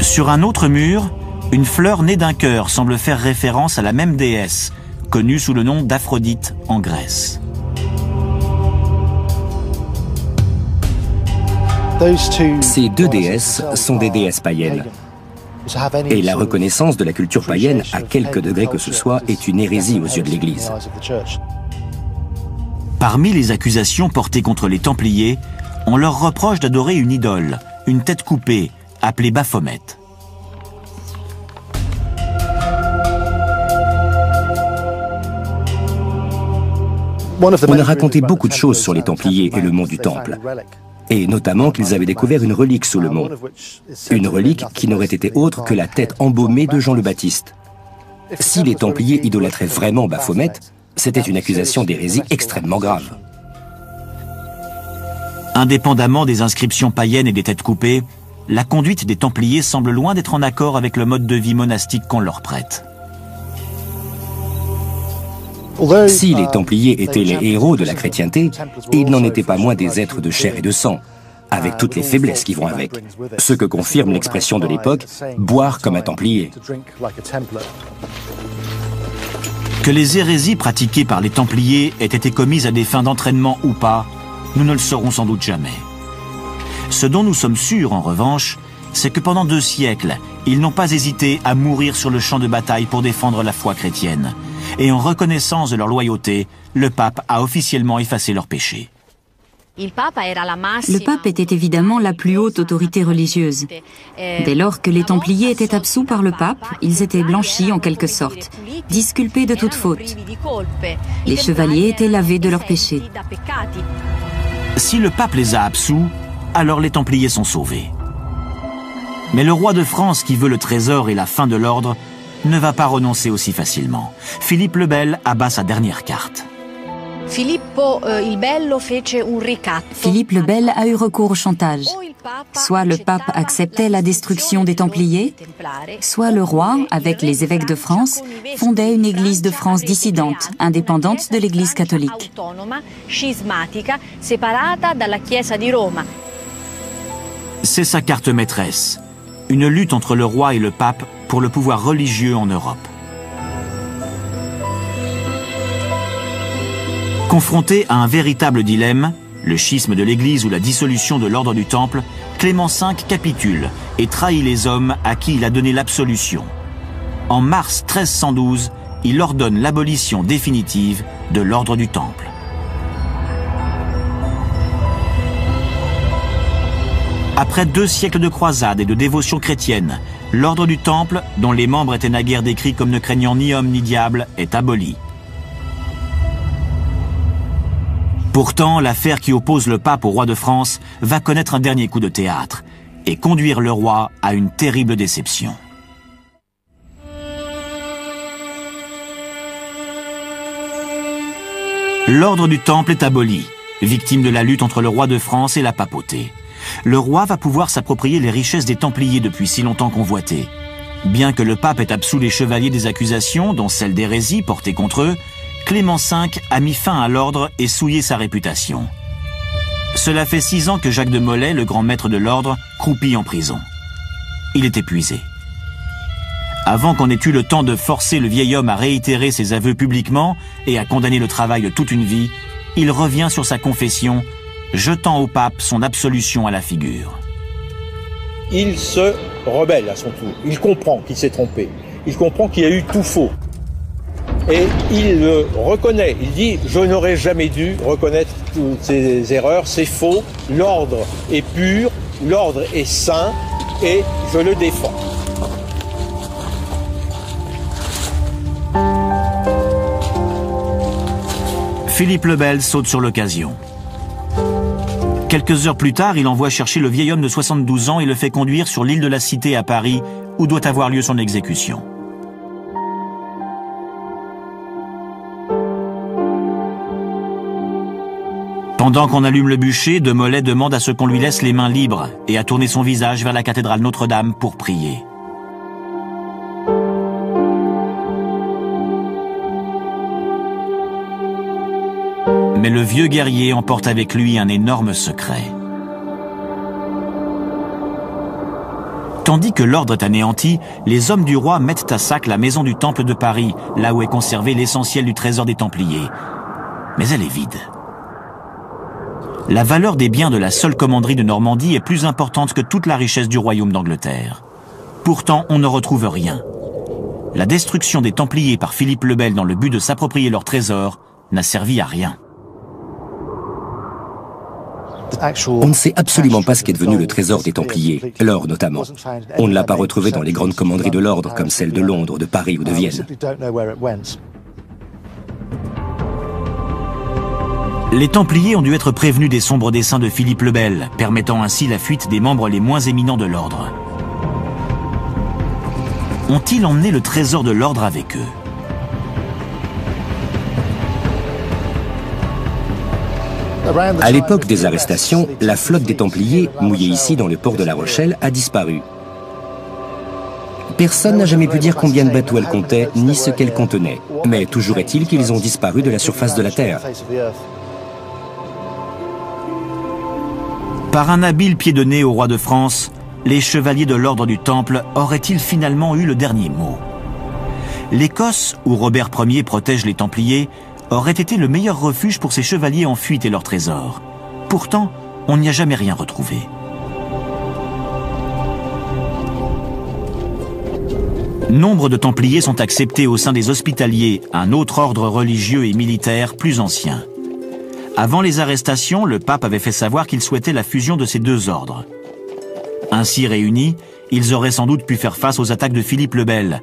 S1: Sur un autre mur, une fleur née d'un cœur semble faire référence à la même déesse, connue sous le nom d'Aphrodite en Grèce.
S2: Ces deux déesses sont des déesses païennes. Et la reconnaissance de la culture païenne, à quelque degré que ce soit, est une hérésie aux yeux de l'Église.
S1: Parmi les accusations portées contre les Templiers, on leur reproche d'adorer une idole, une tête coupée, appelée Baphomet.
S2: On a raconté beaucoup de choses sur les Templiers et le mont du Temple. Et notamment qu'ils avaient découvert une relique sous le mont. Une relique qui n'aurait été autre que la tête embaumée de Jean le Baptiste. Si les Templiers idolâtraient vraiment Baphomet, c'était une accusation d'hérésie extrêmement grave.
S1: Indépendamment des inscriptions païennes et des têtes coupées, la conduite des Templiers semble loin d'être en accord avec le mode de vie monastique qu'on leur prête.
S2: Si les Templiers étaient les héros de la chrétienté, ils n'en étaient pas moins des êtres de chair et de sang, avec toutes les faiblesses qui vont avec, ce que confirme l'expression de l'époque « boire comme un Templier ».
S1: Que les hérésies pratiquées par les Templiers aient été commises à des fins d'entraînement ou pas, nous ne le saurons sans doute jamais. Ce dont nous sommes sûrs, en revanche, c'est que pendant 2 siècles, ils n'ont pas hésité à mourir sur le champ de bataille pour défendre la foi chrétienne. Et en reconnaissance de leur loyauté, le pape a officiellement effacé leurs péchés.
S4: Le pape était évidemment la plus haute autorité religieuse. Dès lors que les Templiers étaient absous par le pape, ils étaient blanchis en quelque sorte, disculpés de toute faute. Les chevaliers étaient lavés de leurs péchés.
S1: Si le pape les a absous, alors les Templiers sont sauvés. Mais le roi de France, qui veut le trésor et la fin de l'ordre, ne va pas renoncer aussi facilement. Philippe le Bel abat sa dernière carte.
S4: Philippe le Bel a eu recours au chantage. Soit le pape acceptait la destruction des Templiers, soit le roi, avec les évêques de France, fondait une église de France dissidente, indépendante de l'église catholique.
S1: C'est sa carte maîtresse, une lutte entre le roi et le pape pour le pouvoir religieux en Europe. Confronté à un véritable dilemme, le schisme de l'Église ou la dissolution de l'ordre du Temple, Clément V capitule et trahit les hommes à qui il a donné l'absolution. En mars 1312, il ordonne l'abolition définitive de l'ordre du Temple. Après 2 siècles de croisades et de dévotion chrétienne, l'ordre du Temple, dont les membres étaient naguère décrits comme ne craignant ni homme ni diable, est aboli. Pourtant, l'affaire qui oppose le pape au roi de France va connaître un dernier coup de théâtre et conduire le roi à une terrible déception. L'ordre du Temple est aboli, victime de la lutte entre le roi de France et la papauté. Le roi va pouvoir s'approprier les richesses des Templiers depuis si longtemps convoitées. Bien que le pape ait absous les chevaliers des accusations, dont celle d'hérésie portée contre eux, Clément V a mis fin à l'ordre et souillé sa réputation. Cela fait 6 ans que Jacques de Molay, le grand maître de l'ordre, croupit en prison. Il est épuisé. Avant qu'on ait eu le temps de forcer le vieil homme à réitérer ses aveux publiquement et à condamner le travail de toute une vie, il revient sur sa confession, jetant au pape son absolution à la figure.
S5: Il se rebelle à son tour. Il comprend qu'il s'est trompé. Il comprend qu'il y a eu tout faux. Et il le reconnaît. Il dit « Je n'aurais jamais dû reconnaître toutes ces erreurs, c'est faux. L'ordre est pur, l'ordre est saint et je le défends. »
S1: Philippe le Bel saute sur l'occasion. Quelques heures plus tard, il envoie chercher le vieil homme de 72 ans et le fait conduire sur l'île de la Cité à Paris, où doit avoir lieu son exécution. Pendant qu'on allume le bûcher, de Molay demande à ce qu'on lui laisse les mains libres et à tourner son visage vers la cathédrale Notre-Dame pour prier. Mais le vieux guerrier emporte avec lui un énorme secret. Tandis que l'ordre est anéanti, les hommes du roi mettent à sac la maison du Temple de Paris, là où est conservé l'essentiel du trésor des Templiers. Mais elle est vide. La valeur des biens de la seule commanderie de Normandie est plus importante que toute la richesse du royaume d'Angleterre. Pourtant, on ne retrouve rien. La destruction des Templiers par Philippe le Bel dans le but de s'approprier leur trésor n'a servi à rien.
S2: On ne sait absolument pas ce qu'est devenu le trésor des Templiers, l'or notamment. On ne l'a pas retrouvé dans les grandes commanderies de l'ordre, comme celles de Londres, de Paris ou de Vienne.
S1: Les Templiers ont dû être prévenus des sombres desseins de Philippe le Bel, permettant ainsi la fuite des membres les moins éminents de l'ordre. Ont-ils emmené le trésor de l'ordre avec eux?
S2: À l'époque des arrestations, la flotte des Templiers, mouillée ici dans le port de La Rochelle, a disparu. Personne n'a jamais pu dire combien de bateaux elle comptait, ni ce qu'elle contenait. Mais toujours est-il qu'ils ont disparu de la surface de la Terre.
S1: Par un habile pied de nez au roi de France, les chevaliers de l'ordre du Temple auraient-ils finalement eu le dernier mot? L'Écosse, où Robert Ier protège les Templiers, aurait été le meilleur refuge pour ces chevaliers en fuite et leurs trésors. Pourtant, on n'y a jamais rien retrouvé. Nombre de Templiers sont acceptés au sein des Hospitaliers, un autre ordre religieux et militaire plus ancien. Avant les arrestations, le pape avait fait savoir qu'il souhaitait la fusion de ces deux ordres. Ainsi réunis, ils auraient sans doute pu faire face aux attaques de Philippe le Bel.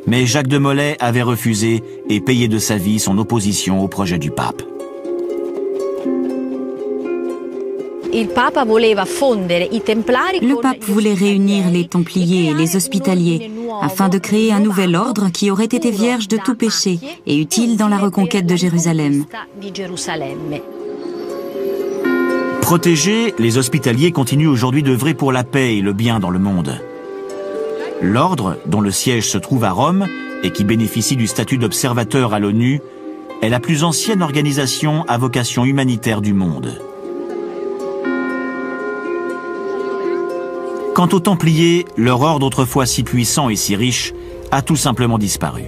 S1: Mais Jacques de Molay avait refusé et payé de sa vie son opposition au projet du pape.
S4: Le pape voulait réunir les Templiers et les Hospitaliers afin de créer un nouvel ordre qui aurait été vierge de tout péché et utile dans la reconquête de Jérusalem.
S1: Protégés, les Hospitaliers continuent aujourd'hui d'œuvrer pour la paix et le bien dans le monde. L'ordre, dont le siège se trouve à Rome et qui bénéficie du statut d'observateur à l'ONU, est la plus ancienne organisation à vocation humanitaire du monde. Quant aux Templiers, leur ordre autrefois si puissant et si riche a tout simplement disparu.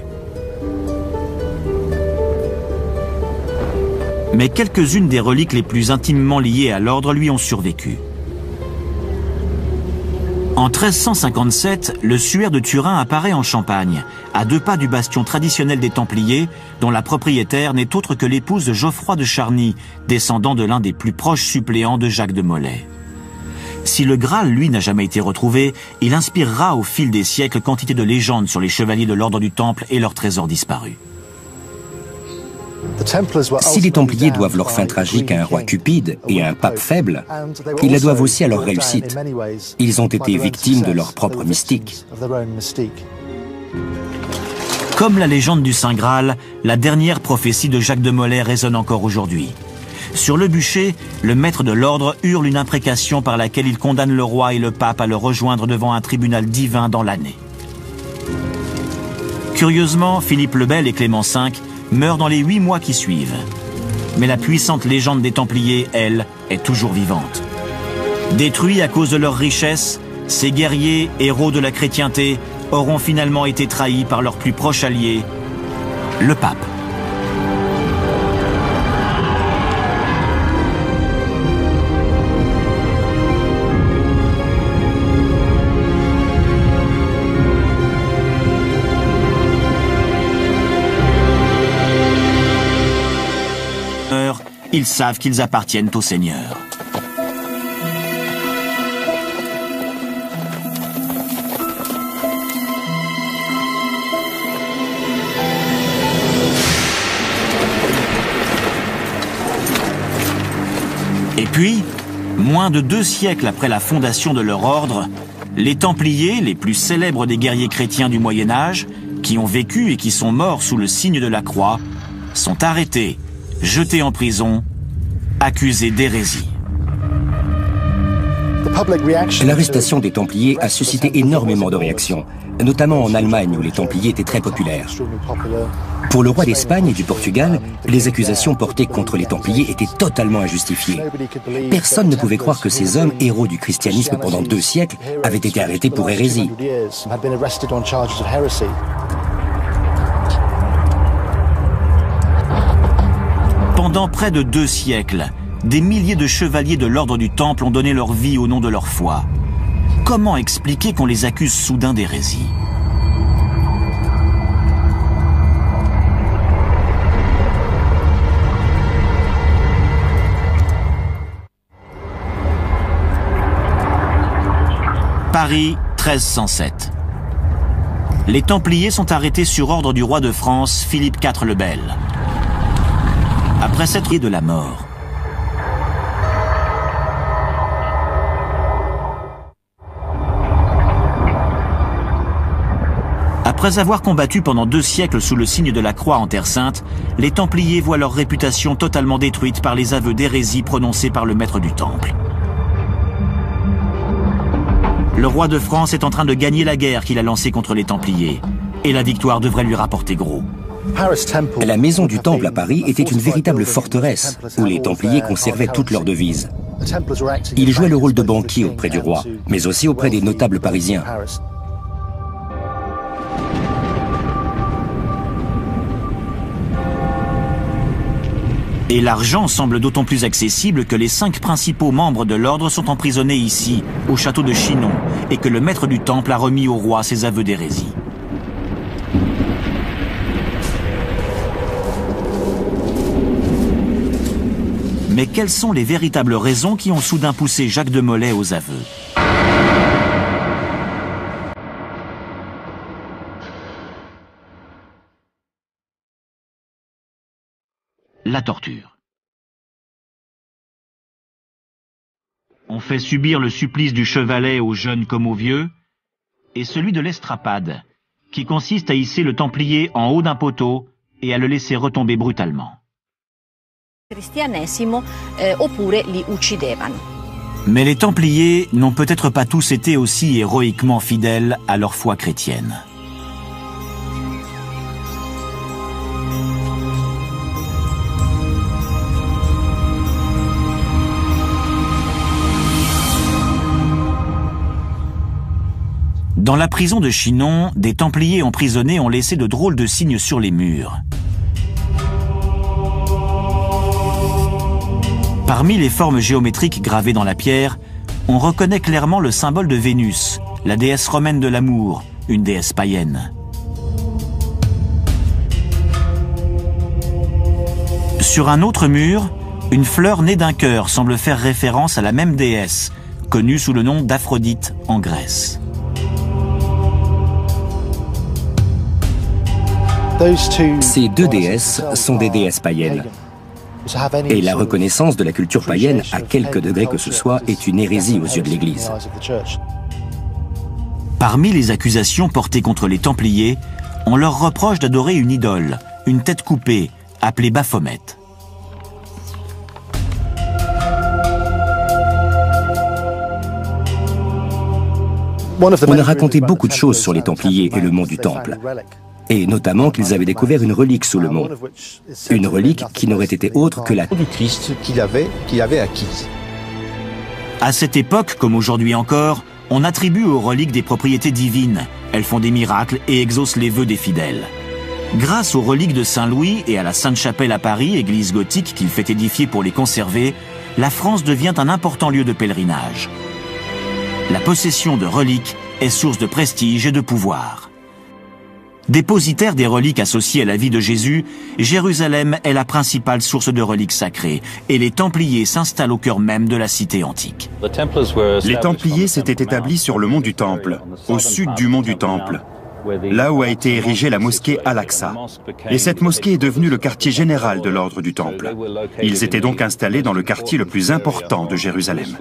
S1: Mais quelques-unes des reliques les plus intimement liées à l'ordre lui ont survécu. En 1357, le suaire de Turin apparaît en Champagne, à 2 pas du bastion traditionnel des Templiers, dont la propriétaire n'est autre que l'épouse de Geoffroy de Charny, descendant de l'un des plus proches suppléants de Jacques de Molay. Si le Graal, lui, n'a jamais été retrouvé, il inspirera au fil des siècles quantité de légendes sur les chevaliers de l'ordre du Temple et leurs trésors disparus.
S2: Si les Templiers doivent leur fin tragique à un roi cupide et à un pape faible, ils la doivent aussi à leur réussite. Ils ont été victimes de leur propre mystique.
S1: Comme la légende du Saint Graal, la dernière prophétie de Jacques de Molay résonne encore aujourd'hui. Sur le bûcher, le maître de l'ordre hurle une imprécation par laquelle il condamne le roi et le pape à le rejoindre devant un tribunal divin dans l'année. Curieusement, Philippe le Bel et Clément V meurent dans les 8 mois qui suivent. Mais la puissante légende des Templiers, elle, est toujours vivante. Détruits à cause de leur richesse, ces guerriers, héros de la chrétienté, auront finalement été trahis par leur plus proche allié, le pape. Ils savent qu'ils appartiennent au Seigneur. Et puis, moins de 2 siècles après la fondation de leur ordre, les Templiers, les plus célèbres des guerriers chrétiens du Moyen-Âge, qui ont vécu et qui sont morts sous le signe de la croix, sont arrêtés, jetés en prison, accusés d'hérésie.
S2: L'arrestation des Templiers a suscité énormément de réactions, notamment en Allemagne où les Templiers étaient très populaires. Pour le roi d'Espagne et du Portugal, les accusations portées contre les Templiers étaient totalement injustifiées. Personne ne pouvait croire que ces hommes, héros du christianisme pendant 2 siècles, avaient été arrêtés pour hérésie.
S1: Pendant près de 2 siècles, des milliers de chevaliers de l'ordre du Temple ont donné leur vie au nom de leur foi. Comment expliquer qu'on les accuse soudain d'hérésie ? Paris, 1307. Les Templiers sont arrêtés sur ordre du roi de France, Philippe IV le Bel. Après s'être de la mort. Après avoir combattu pendant 2 siècles sous le signe de la croix en Terre Sainte, les Templiers voient leur réputation totalement détruite par les aveux d'hérésie prononcés par le maître du Temple. Le roi de France est en train de gagner la guerre qu'il a lancée contre les Templiers, et la victoire devrait lui rapporter gros.
S2: La maison du Temple à Paris était une véritable forteresse où les Templiers conservaient toutes leurs devises. Ils jouaient le rôle de banquiers auprès du roi, mais aussi auprès des notables parisiens.
S1: Et l'argent semble d'autant plus accessible que les 5 principaux membres de l'ordre sont emprisonnés ici, au château de Chinon, et que le maître du Temple a remis au roi ses aveux d'hérésie. Mais quelles sont les véritables raisons qui ont soudain poussé Jacques de Molay aux aveux ? La torture. fait subir le supplice du chevalet aux jeunes comme aux vieux, et celui de l'estrapade, qui consiste à hisser le Templier en haut d'un poteau et à le laisser retomber brutalement. Mais les Templiers n'ont peut-être pas tous été aussi héroïquement fidèles à leur foi chrétienne. Dans la prison de Chinon, des Templiers emprisonnés ont laissé de drôles de signes sur les murs. Parmi les formes géométriques gravées dans la pierre, on reconnaît clairement le symbole de Vénus, la déesse romaine de l'amour, une déesse païenne. Sur un autre mur, une fleur née d'un cœur semble faire référence à la même déesse, connue sous le nom d'Aphrodite en Grèce.
S2: Ces deux déesses sont des déesses païennes. Et la reconnaissance de la culture païenne, à quelque degré que ce soit, est une hérésie aux yeux de l'Église.
S1: Parmi les accusations portées contre les Templiers, on leur reproche d'adorer une idole, une tête coupée, appelée Baphomet.
S2: On a raconté beaucoup de choses sur les Templiers et le mont du Temple. Et notamment qu'ils avaient découvert une relique sous le mont. Une relique qui n'aurait été autre que la
S5: du Christ qu'il avait acquise.
S1: À cette époque, comme aujourd'hui encore, on attribue aux reliques des propriétés divines. Elles font des miracles et exaucent les vœux des fidèles. Grâce aux reliques de Saint-Louis et à la Sainte-Chapelle à Paris, église gothique qu'il fait édifier pour les conserver, la France devient un important lieu de pèlerinage. La possession de reliques est source de prestige et de pouvoir. Dépositaire des reliques associées à la vie de Jésus, Jérusalem est la principale source de reliques sacrées et les Templiers s'installent au cœur même de la cité antique.
S3: Les Templiers s'étaient établis sur le mont du Temple, au sud du mont du Temple, là où a été érigée la mosquée Al-Aqsa. Et cette mosquée est devenue le quartier général de l'ordre du Temple. Ils étaient donc installés dans le quartier le plus important de Jérusalem.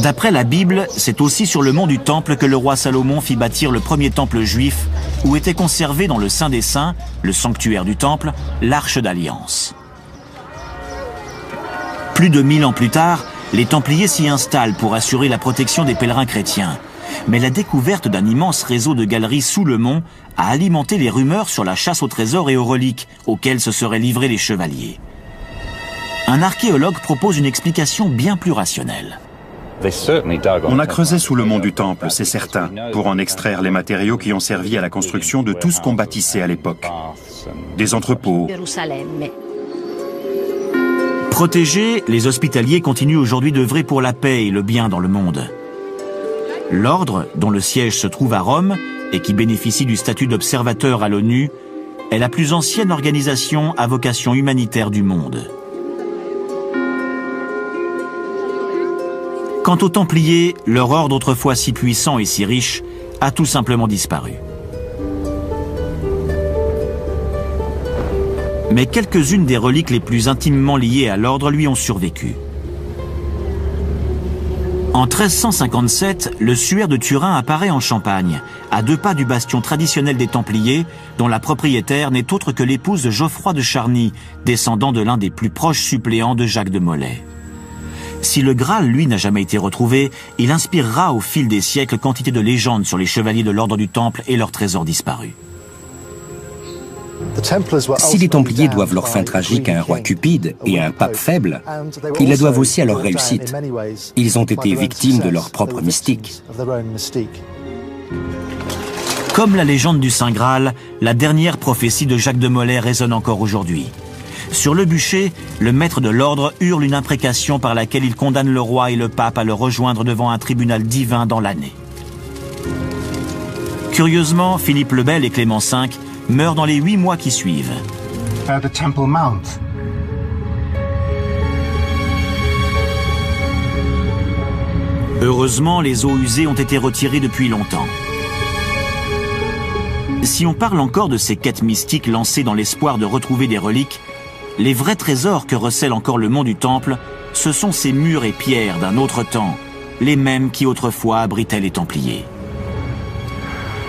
S1: D'après la Bible, c'est aussi sur le mont du Temple que le roi Salomon fit bâtir le premier temple juif, où était conservé dans le Saint des Saints, le sanctuaire du Temple, l'Arche d'Alliance. Plus de 1000 ans plus tard, les Templiers s'y installent pour assurer la protection des pèlerins chrétiens. Mais la découverte d'un immense réseau de galeries sous le mont a alimenté les rumeurs sur la chasse aux trésors et aux reliques, auxquelles se seraient livrés les chevaliers. Un archéologue propose une explication bien plus rationnelle.
S3: On a creusé sous le mont du Temple, c'est certain, pour en extraire les matériaux qui ont servi à la construction de tout ce qu'on bâtissait à l'époque. Des entrepôts.
S1: Protégés, les hospitaliers continuent aujourd'hui d'œuvrer pour la paix et le bien dans le monde. L'ordre, dont le siège se trouve à Rome et qui bénéficie du statut d'observateur à l'ONU, est la plus ancienne organisation à vocation humanitaire du monde. Quant aux Templiers, leur ordre autrefois si puissant et si riche a tout simplement disparu. Mais quelques-unes des reliques les plus intimement liées à l'ordre lui ont survécu. En 1357, le suaire de Turin apparaît en Champagne, à 2 pas du bastion traditionnel des Templiers, dont la propriétaire n'est autre que l'épouse de Geoffroy de Charny, descendant de l'un des plus proches suppléants de Jacques de Molay. Si le Graal, lui, n'a jamais été retrouvé, il inspirera au fil des siècles quantité de légendes sur les chevaliers de l'ordre du Temple et leurs trésors disparus.
S2: Si les Templiers doivent leur fin tragique à un roi cupide et à un pape faible, ils la doivent aussi à leur réussite. Ils ont été victimes de leur propre mystique.
S1: Comme la légende du Saint Graal, la dernière prophétie de Jacques de Molay résonne encore aujourd'hui. Sur le bûcher, le maître de l'ordre hurle une imprécation par laquelle il condamne le roi et le pape à le rejoindre devant un tribunal divin dans l'année. Curieusement, Philippe le Bel et Clément V meurent dans les 8 mois qui suivent. Heureusement, les eaux usées ont été retirées depuis longtemps. Si on parle encore de ces quêtes mystiques lancées dans l'espoir de retrouver des reliques, les vrais trésors que recèle encore le mont du Temple, ce sont ces murs et pierres d'un autre temps, les mêmes qui autrefois abritaient les Templiers.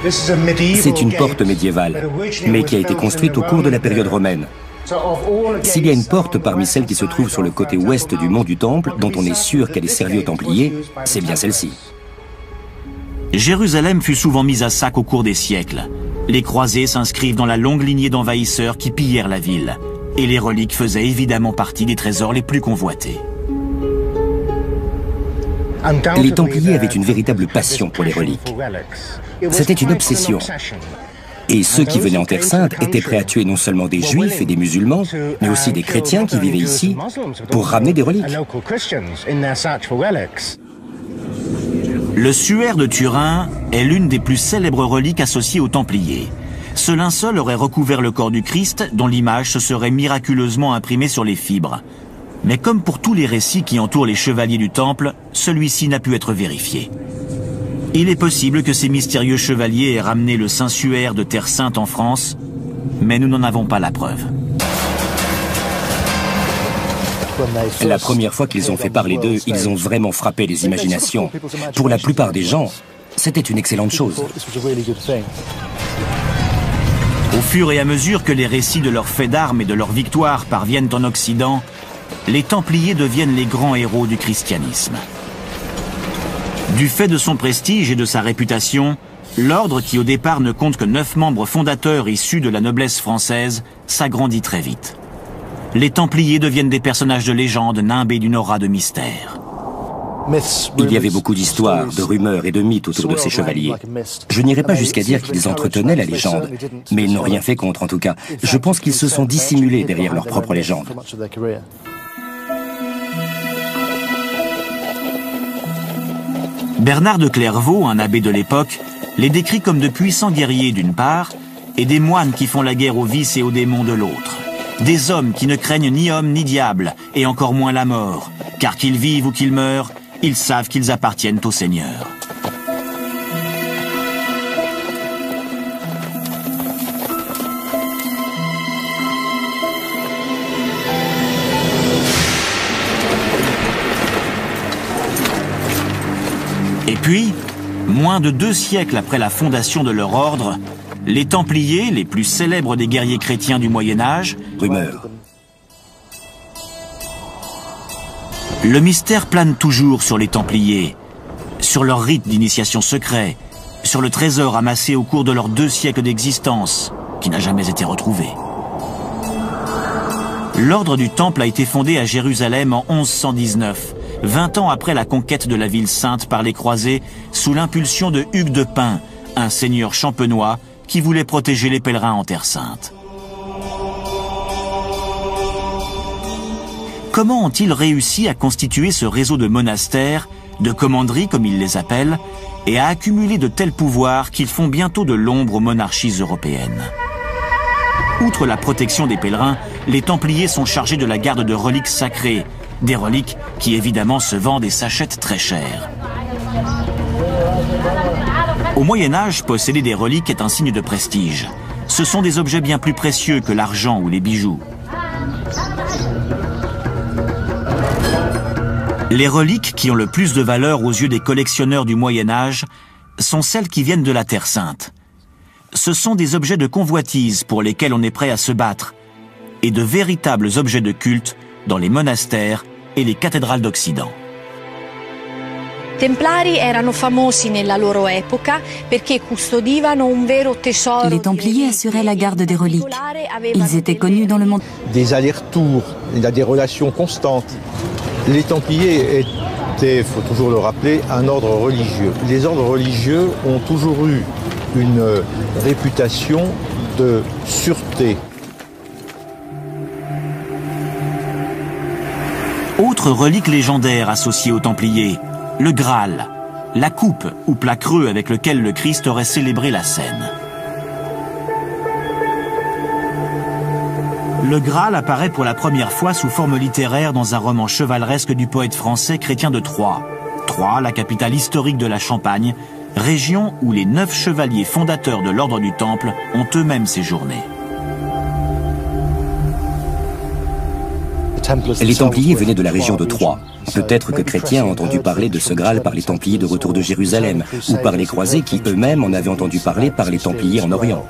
S2: C'est une porte médiévale, mais qui a été construite au cours de la période romaine. S'il y a une porte parmi celles qui se trouvent sur le côté ouest du mont du Temple, dont on est sûr qu'elle est servie aux Templiers, c'est bien celle-ci.
S1: Jérusalem fut souvent mise à sac au cours des siècles. Les croisés s'inscrivent dans la longue lignée d'envahisseurs qui pillèrent la ville. Et les reliques faisaient évidemment partie des trésors les plus convoités.
S2: Les Templiers avaient une véritable passion pour les reliques. C'était une obsession. Et ceux qui venaient en Terre Sainte étaient prêts à tuer non seulement des Juifs et des musulmans, mais aussi des chrétiens qui vivaient ici pour ramener des reliques.
S1: Le suaire de Turin est l'une des plus célèbres reliques associées aux Templiers. Ce linceul aurait recouvert le corps du Christ, dont l'image se serait miraculeusement imprimée sur les fibres. Mais comme pour tous les récits qui entourent les chevaliers du Temple, celui-ci n'a pu être vérifié. Il est possible que ces mystérieux chevaliers aient ramené le Saint-Suaire de Terre Sainte en France, mais nous n'en avons pas la preuve.
S2: La première fois qu'ils ont fait parler d'eux, ils ont vraiment frappé les imaginations. Pour la plupart des gens, c'était une excellente chose.
S1: Au fur et à mesure que les récits de leurs faits d'armes et de leurs victoires parviennent en Occident, les Templiers deviennent les grands héros du christianisme. Du fait de son prestige et de sa réputation, l'ordre, qui au départ ne compte que 9 membres fondateurs issus de la noblesse française, s'agrandit très vite. Les Templiers deviennent des personnages de légende nimbés d'une aura de mystère.
S2: Il y avait beaucoup d'histoires, de rumeurs et de mythes autour de ces chevaliers. Je n'irai pas jusqu'à dire qu'ils entretenaient la légende, mais ils n'ont rien fait contre en tout cas. Je pense qu'ils se sont dissimulés derrière leur propre légende.
S1: Bernard de Clairvaux, un abbé de l'époque, les décrit comme de puissants guerriers d'une part, et des moines qui font la guerre aux vices et aux démons de l'autre. Des hommes qui ne craignent ni homme ni diable, et encore moins la mort, car qu'ils vivent ou qu'ils meurent, ils savent qu'ils appartiennent au Seigneur. Et puis, moins de 2 siècles après la fondation de leur ordre, les Templiers, les plus célèbres des guerriers chrétiens du Moyen-Âge,
S2: Rumeur.
S1: Le mystère plane toujours sur les Templiers, sur leur rite d'initiation secret, sur le trésor amassé au cours de leurs 2 siècles d'existence, qui n'a jamais été retrouvé. L'ordre du Temple a été fondé à Jérusalem en 1119, 20 ans après la conquête de la ville sainte par les croisés, sous l'impulsion de Hugues de Pint, un seigneur champenois qui voulait protéger les pèlerins en Terre Sainte. Comment ont-ils réussi à constituer ce réseau de monastères, de commanderies comme ils les appellent, et à accumuler de tels pouvoirs qu'ils font bientôt de l'ombre aux monarchies européennes? Outre la protection des pèlerins, les Templiers sont chargés de la garde de reliques sacrées, des reliques qui évidemment se vendent et s'achètent très cher. Au Moyen-Âge, posséder des reliques est un signe de prestige. Ce sont des objets bien plus précieux que l'argent ou les bijoux. Les reliques qui ont le plus de valeur aux yeux des collectionneurs du Moyen-Âge sont celles qui viennent de la Terre Sainte. Ce sont des objets de convoitise pour lesquels on est prêt à se battre, et de véritables objets de culte dans les monastères et les cathédrales d'Occident.
S6: I Templari erano famosi nella loro epoca perché custodivano un vero tesoro.
S4: Les Templiers assuraient la garde des reliques. Ils étaient connus dans le monde.
S5: Des allers-retours, il y a des relations constantes. Les Templiers étaient, il faut toujours le rappeler, un ordre religieux. Les ordres religieux ont toujours eu une réputation de sûreté.
S1: Autre relique légendaire associée aux Templiers, le Graal, la coupe ou plat creux avec lequel le Christ aurait célébré la scène. Le Graal apparaît pour la première fois sous forme littéraire dans un roman chevaleresque du poète français Chrétien de Troyes. Troyes, la capitale historique de la Champagne, région où les 9 chevaliers fondateurs de l'ordre du Temple ont eux-mêmes séjourné.
S2: Les Templiers venaient de la région de Troyes. Peut-être que Chrétien a entendu parler de ce Graal par les Templiers de retour de Jérusalem, ou par les croisés qui eux-mêmes en avaient entendu parler par les Templiers en Orient.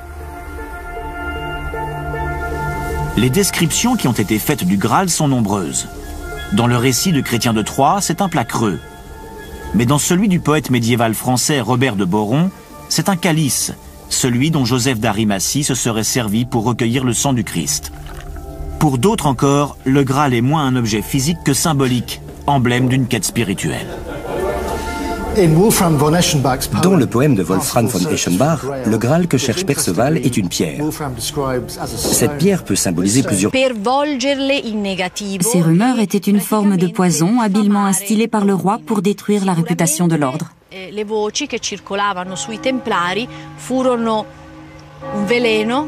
S1: Les descriptions qui ont été faites du Graal sont nombreuses. Dans le récit de Chrétien de Troyes, c'est un plat creux. Mais dans celui du poète médiéval français Robert de Boron, c'est un calice, celui dont Joseph d'Arimathie se serait servi pour recueillir le sang du Christ. Pour d'autres encore, le Graal est moins un objet physique que symbolique, emblème d'une quête spirituelle.
S2: Dans le poème de Wolfram von Eschenbach, le Graal que cherche Perceval est une pierre. Cette pierre peut symboliser plusieurs...
S4: Ces rumeurs étaient une forme de poison habilement instillée par le roi pour détruire la réputation de l'ordre.
S6: Le voci che circolavano sui Templari furono un veleno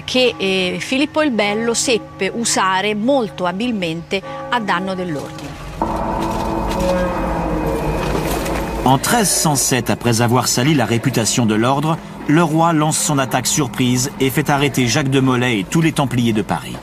S6: che Filippo il Bello seppe usare molto abilmente a danno dell'ordine.
S1: En 1307, après avoir sali la réputation de l'ordre, le roi lance son attaque surprise et fait arrêter Jacques de Molay et tous les Templiers de Paris.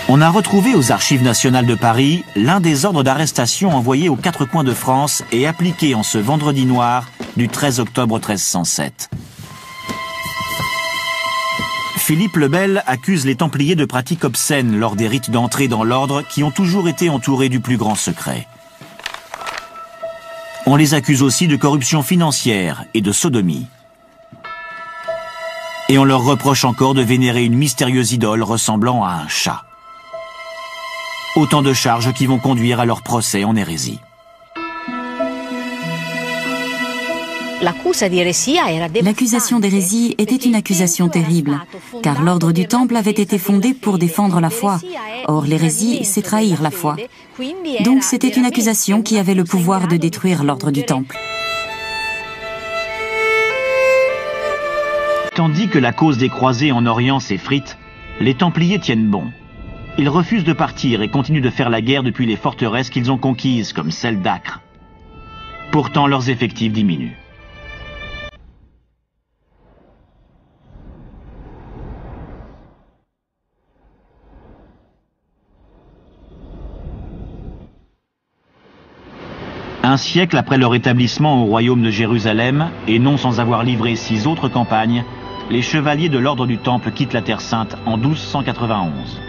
S1: On a retrouvé aux Archives nationales de Paris l'un des ordres d'arrestation envoyés aux 4 coins de France et appliqués en ce vendredi noir du 13 octobre 1307. Philippe le Bel accuse les Templiers de pratiques obscènes lors des rites d'entrée dans l'ordre qui ont toujours été entourés du plus grand secret. On les accuse aussi de corruption financière et de sodomie. Et on leur reproche encore de vénérer une mystérieuse idole ressemblant à un chat. Autant de charges qui vont conduire à leur procès en hérésie.
S4: L'accusation d'hérésie était une accusation terrible, car l'ordre du Temple avait été fondé pour défendre la foi. Or, l'hérésie, c'est trahir la foi. Donc, c'était une accusation qui avait le pouvoir de détruire l'ordre du Temple.
S1: Tandis que la cause des croisés en Orient s'effrite, les Templiers tiennent bon. Ils refusent de partir et continuent de faire la guerre depuis les forteresses qu'ils ont conquises, comme celle d'Acre. Pourtant, leurs effectifs diminuent. Un siècle après leur établissement au royaume de Jérusalem, et non sans avoir livré 6 autres campagnes, les chevaliers de l'ordre du Temple quittent la Terre Sainte en 1291.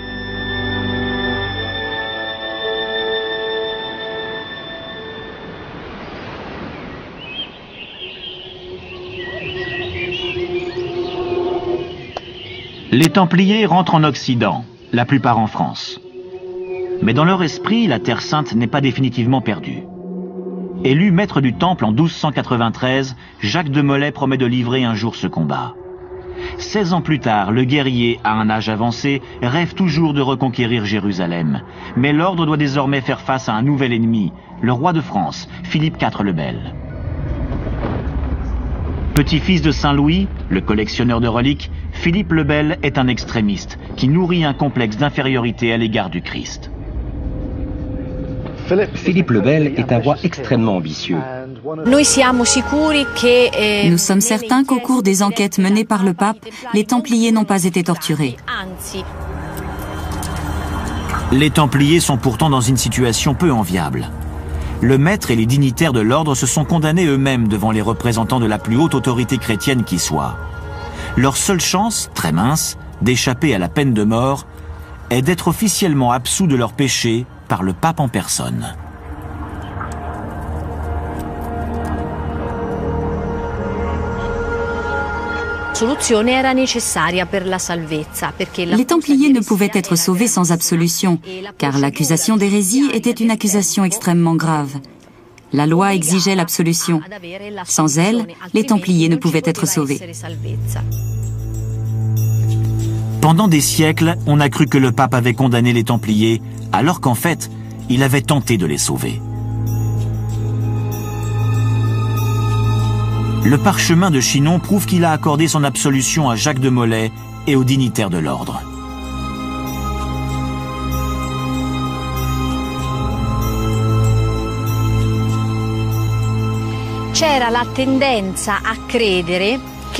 S1: Les Templiers rentrent en Occident, la plupart en France. Mais dans leur esprit, la Terre Sainte n'est pas définitivement perdue. Élu maître du Temple en 1293, Jacques de Molay promet de livrer un jour ce combat. 16 ans plus tard, le guerrier, à un âge avancé, rêve toujours de reconquérir Jérusalem. Mais l'ordre doit désormais faire face à un nouvel ennemi, le roi de France, Philippe IV le Bel. Petit-fils de Saint-Louis, le collectionneur de reliques, Philippe le Bel est un extrémiste qui nourrit un complexe d'infériorité à l'égard du Christ.
S2: Philippe le Bel est un roi extrêmement ambitieux.
S4: Nous sommes certains qu'au cours des enquêtes menées par le pape, les Templiers n'ont pas été torturés.
S1: Les Templiers sont pourtant dans une situation peu enviable. Le maître et les dignitaires de l'ordre se sont condamnés eux-mêmes devant les représentants de la plus haute autorité chrétienne qui soit. Leur seule chance, très mince, d'échapper à la peine de mort est d'être officiellement absous de leurs péchés par le pape en personne.
S4: Les Templiers ne pouvaient être sauvés sans absolution, car l'accusation d'hérésie était une accusation extrêmement grave. La loi exigeait l'absolution. Sans elle, les Templiers ne pouvaient être sauvés.
S1: Pendant des siècles, on a cru que le pape avait condamné les Templiers, alors qu'en fait, il avait tenté de les sauver. Le parchemin de Chinon prouve qu'il a accordé son absolution à Jacques de Molay et aux dignitaires de l'ordre.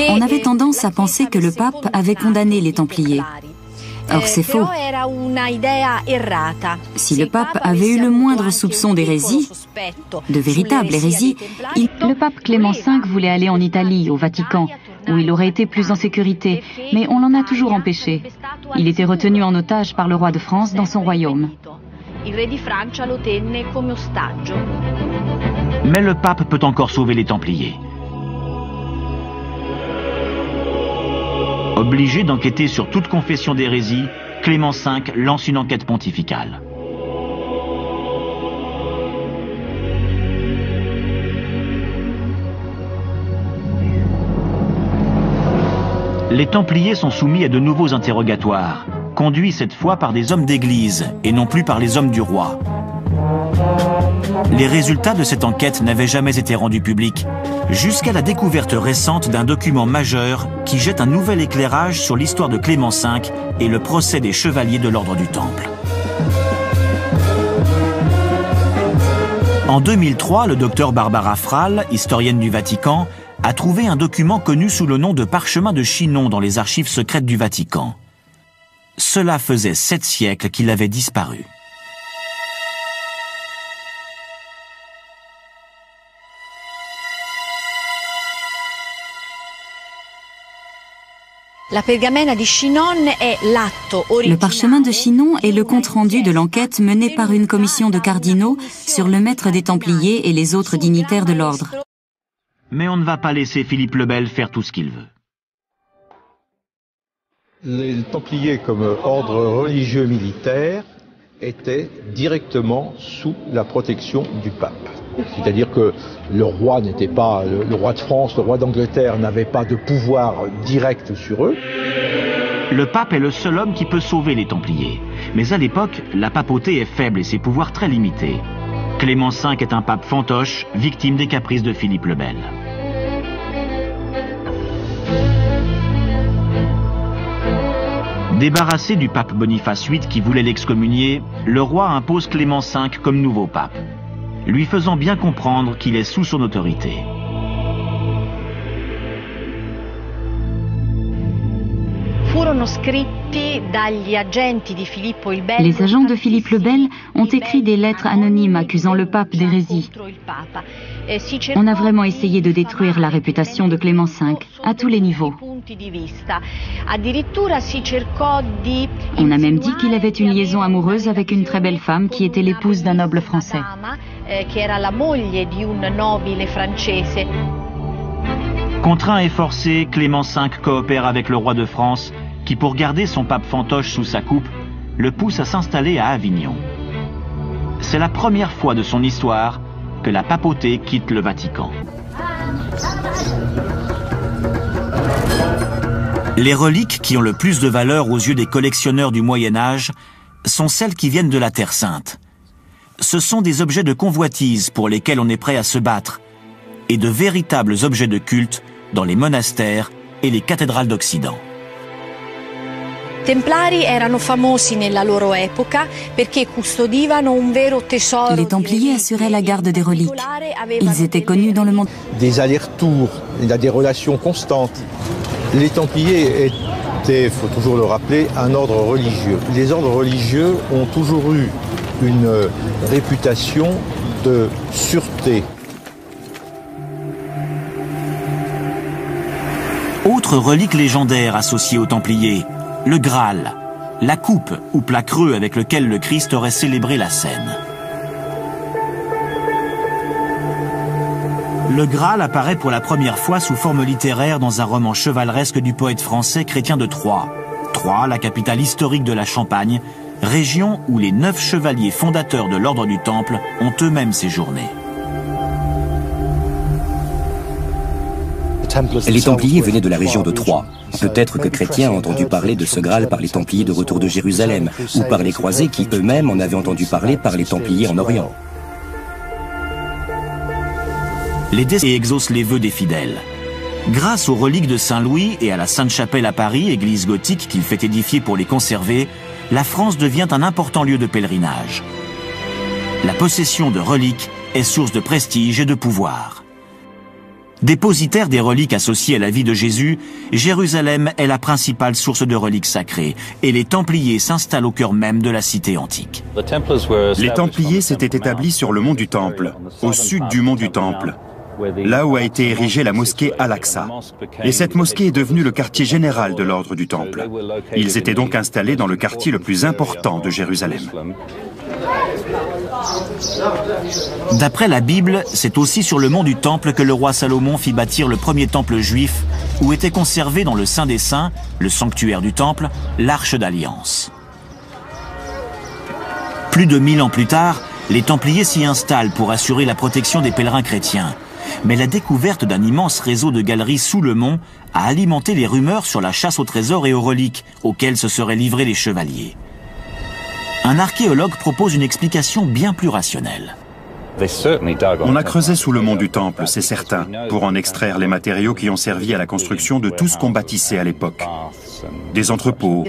S4: On avait tendance à penser que le pape avait condamné les Templiers. Or, c'est faux. Si le pape avait eu le moindre soupçon d'hérésie, de véritable hérésie, le pape Clément V voulait aller en Italie, au Vatican, où il aurait été plus en sécurité, mais on l'en a toujours empêché. Il était retenu en otage par le roi de France dans son royaume.
S1: Mais le pape peut encore sauver les Templiers. Obligé d'enquêter sur toute confession d'hérésie, Clément V lance une enquête pontificale. Les Templiers sont soumis à de nouveaux interrogatoires, conduits cette fois par des hommes d'église et non plus par les hommes du roi. Les résultats de cette enquête n'avaient jamais été rendus publics, jusqu'à la découverte récente d'un document majeur qui jette un nouvel éclairage sur l'histoire de Clément V et le procès des chevaliers de l'ordre du Temple. En 2003, le docteur Barbara Frall, historienne du Vatican, a trouvé un document connu sous le nom de Parchemin de Chinon dans les archives secrètes du Vatican. Cela faisait 7 siècles qu'il avait disparu.
S4: Le parchemin de Chinon est le compte-rendu de l'enquête menée par une commission de cardinaux sur le maître des Templiers et les autres dignitaires de l'ordre.
S1: Mais on ne va pas laisser Philippe le Bel faire tout ce qu'il veut.
S5: Les Templiers comme ordre religieux militaire étaient directement sous la protection du pape. C'est-à-dire que le roi n'était pas, le roi de France, le roi d'Angleterre n'avait pas de pouvoir direct sur eux.
S1: Le pape est le seul homme qui peut sauver les Templiers. Mais à l'époque, la papauté est faible et ses pouvoirs très limités. Clément V est un pape fantoche, victime des caprices de Philippe le Bel. Débarrassé du pape Boniface VIII qui voulait l'excommunier, le roi impose Clément V comme nouveau pape, lui faisant bien comprendre qu'il est sous son autorité.
S4: Les agents de Philippe le Bel ont écrit des lettres anonymes accusant le pape d'hérésie. On a vraiment essayé de détruire la réputation de Clément V, à tous les niveaux. On a même dit qu'il avait une liaison amoureuse avec une très belle femme qui était l'épouse d'un noble français.
S1: Contraint et forcé, Clément V coopère avec le roi de France qui, pour garder son pape fantoche sous sa coupe, le pousse à s'installer à Avignon. C'est la première fois de son histoire que la papauté quitte le Vatican. Les reliques qui ont le plus de valeur aux yeux des collectionneurs du Moyen-Âge sont celles qui viennent de la Terre Sainte. Ce sont des objets de convoitise pour lesquels on est prêt à se battre, et de véritables objets de culte dans les monastères et les cathédrales d'Occident.
S6: Les
S4: Templiers assuraient la garde des reliques. Ils étaient connus dans le monde.
S5: Des allers-retours, il y a des relations constantes. Les Templiers étaient, il faut toujours le rappeler, un ordre religieux. Les ordres religieux ont toujours eu une réputation de sûreté.
S1: Autre relique légendaire associée aux Templiers, le Graal, la coupe ou plat creux avec lequel le Christ aurait célébré la scène. Le Graal apparaît pour la première fois sous forme littéraire dans un roman chevaleresque du poète français Chrétien de Troyes. Troyes, la capitale historique de la Champagne, région où les 9 chevaliers fondateurs de l'ordre du Temple ont eux-mêmes séjourné.
S2: Les Templiers venaient de la région de Troyes. Peut-être que Chrétien a entendu parler de ce Graal par les Templiers de retour de Jérusalem, ou par les croisés qui eux-mêmes en avaient entendu parler par les Templiers en Orient.
S1: Les décès exaucent les vœux des fidèles. Grâce aux reliques de Saint-Louis et à la Sainte-Chapelle à Paris, église gothique qu'il fait édifier pour les conserver, la France devient un important lieu de pèlerinage. La possession de reliques est source de prestige et de pouvoir. Dépositaire des reliques associées à la vie de Jésus, Jérusalem est la principale source de reliques sacrées et les Templiers s'installent au cœur même de la cité antique.
S3: Les Templiers s'étaient établis sur le mont du Temple, au sud du mont du Temple, là où a été érigée la mosquée Al-Aqsa. Et cette mosquée est devenue le quartier général de l'ordre du Temple. Ils étaient donc installés dans le quartier le plus important de Jérusalem.
S1: D'après la Bible, c'est aussi sur le mont du Temple que le roi Salomon fit bâtir le premier temple juif, où était conservé dans le Saint des Saints, le sanctuaire du Temple, l'Arche d'Alliance. Plus de 1000 ans plus tard, les Templiers s'y installent pour assurer la protection des pèlerins chrétiens. Mais la découverte d'un immense réseau de galeries sous le mont a alimenté les rumeurs sur la chasse aux trésors et aux reliques, auxquelles se seraient livrés les chevaliers. Un archéologue propose une explication bien plus rationnelle.
S3: On a creusé sous le mont du Temple, c'est certain, pour en extraire les matériaux qui ont servi à la construction de tout ce qu'on bâtissait à l'époque. Des entrepôts.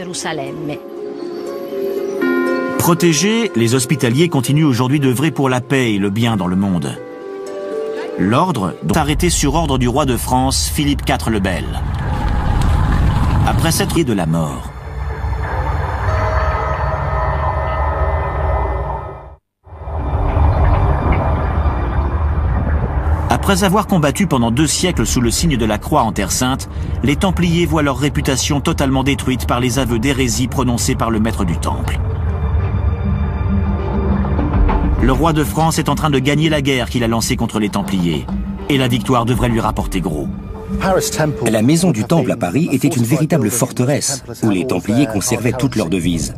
S1: Protégés, les hospitaliers continuent aujourd'hui d'œuvrer pour la paix et le bien dans le monde. L'ordre est arrêté sur ordre du roi de France, Philippe IV le Bel. Après s'être de la mort. Après avoir combattu pendant 2 siècles sous le signe de la croix en Terre Sainte, les Templiers voient leur réputation totalement détruite par les aveux d'hérésie prononcés par le maître du Temple. Le roi de France est en train de gagner la guerre qu'il a lancée contre les Templiers, et la victoire devrait lui rapporter gros.
S2: La maison du Temple à Paris était une véritable forteresse où les Templiers conservaient toutes leurs devises.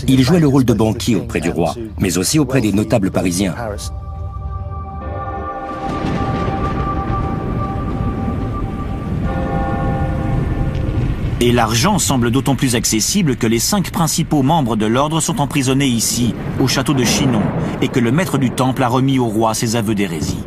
S2: Ils jouaient le rôle de banquiers auprès du roi, mais aussi auprès des notables parisiens.
S1: Et l'argent semble d'autant plus accessible que les 5 principaux membres de l'ordre sont emprisonnés ici, au château de Chinon, et que le maître du Temple a remis au roi ses aveux d'hérésie.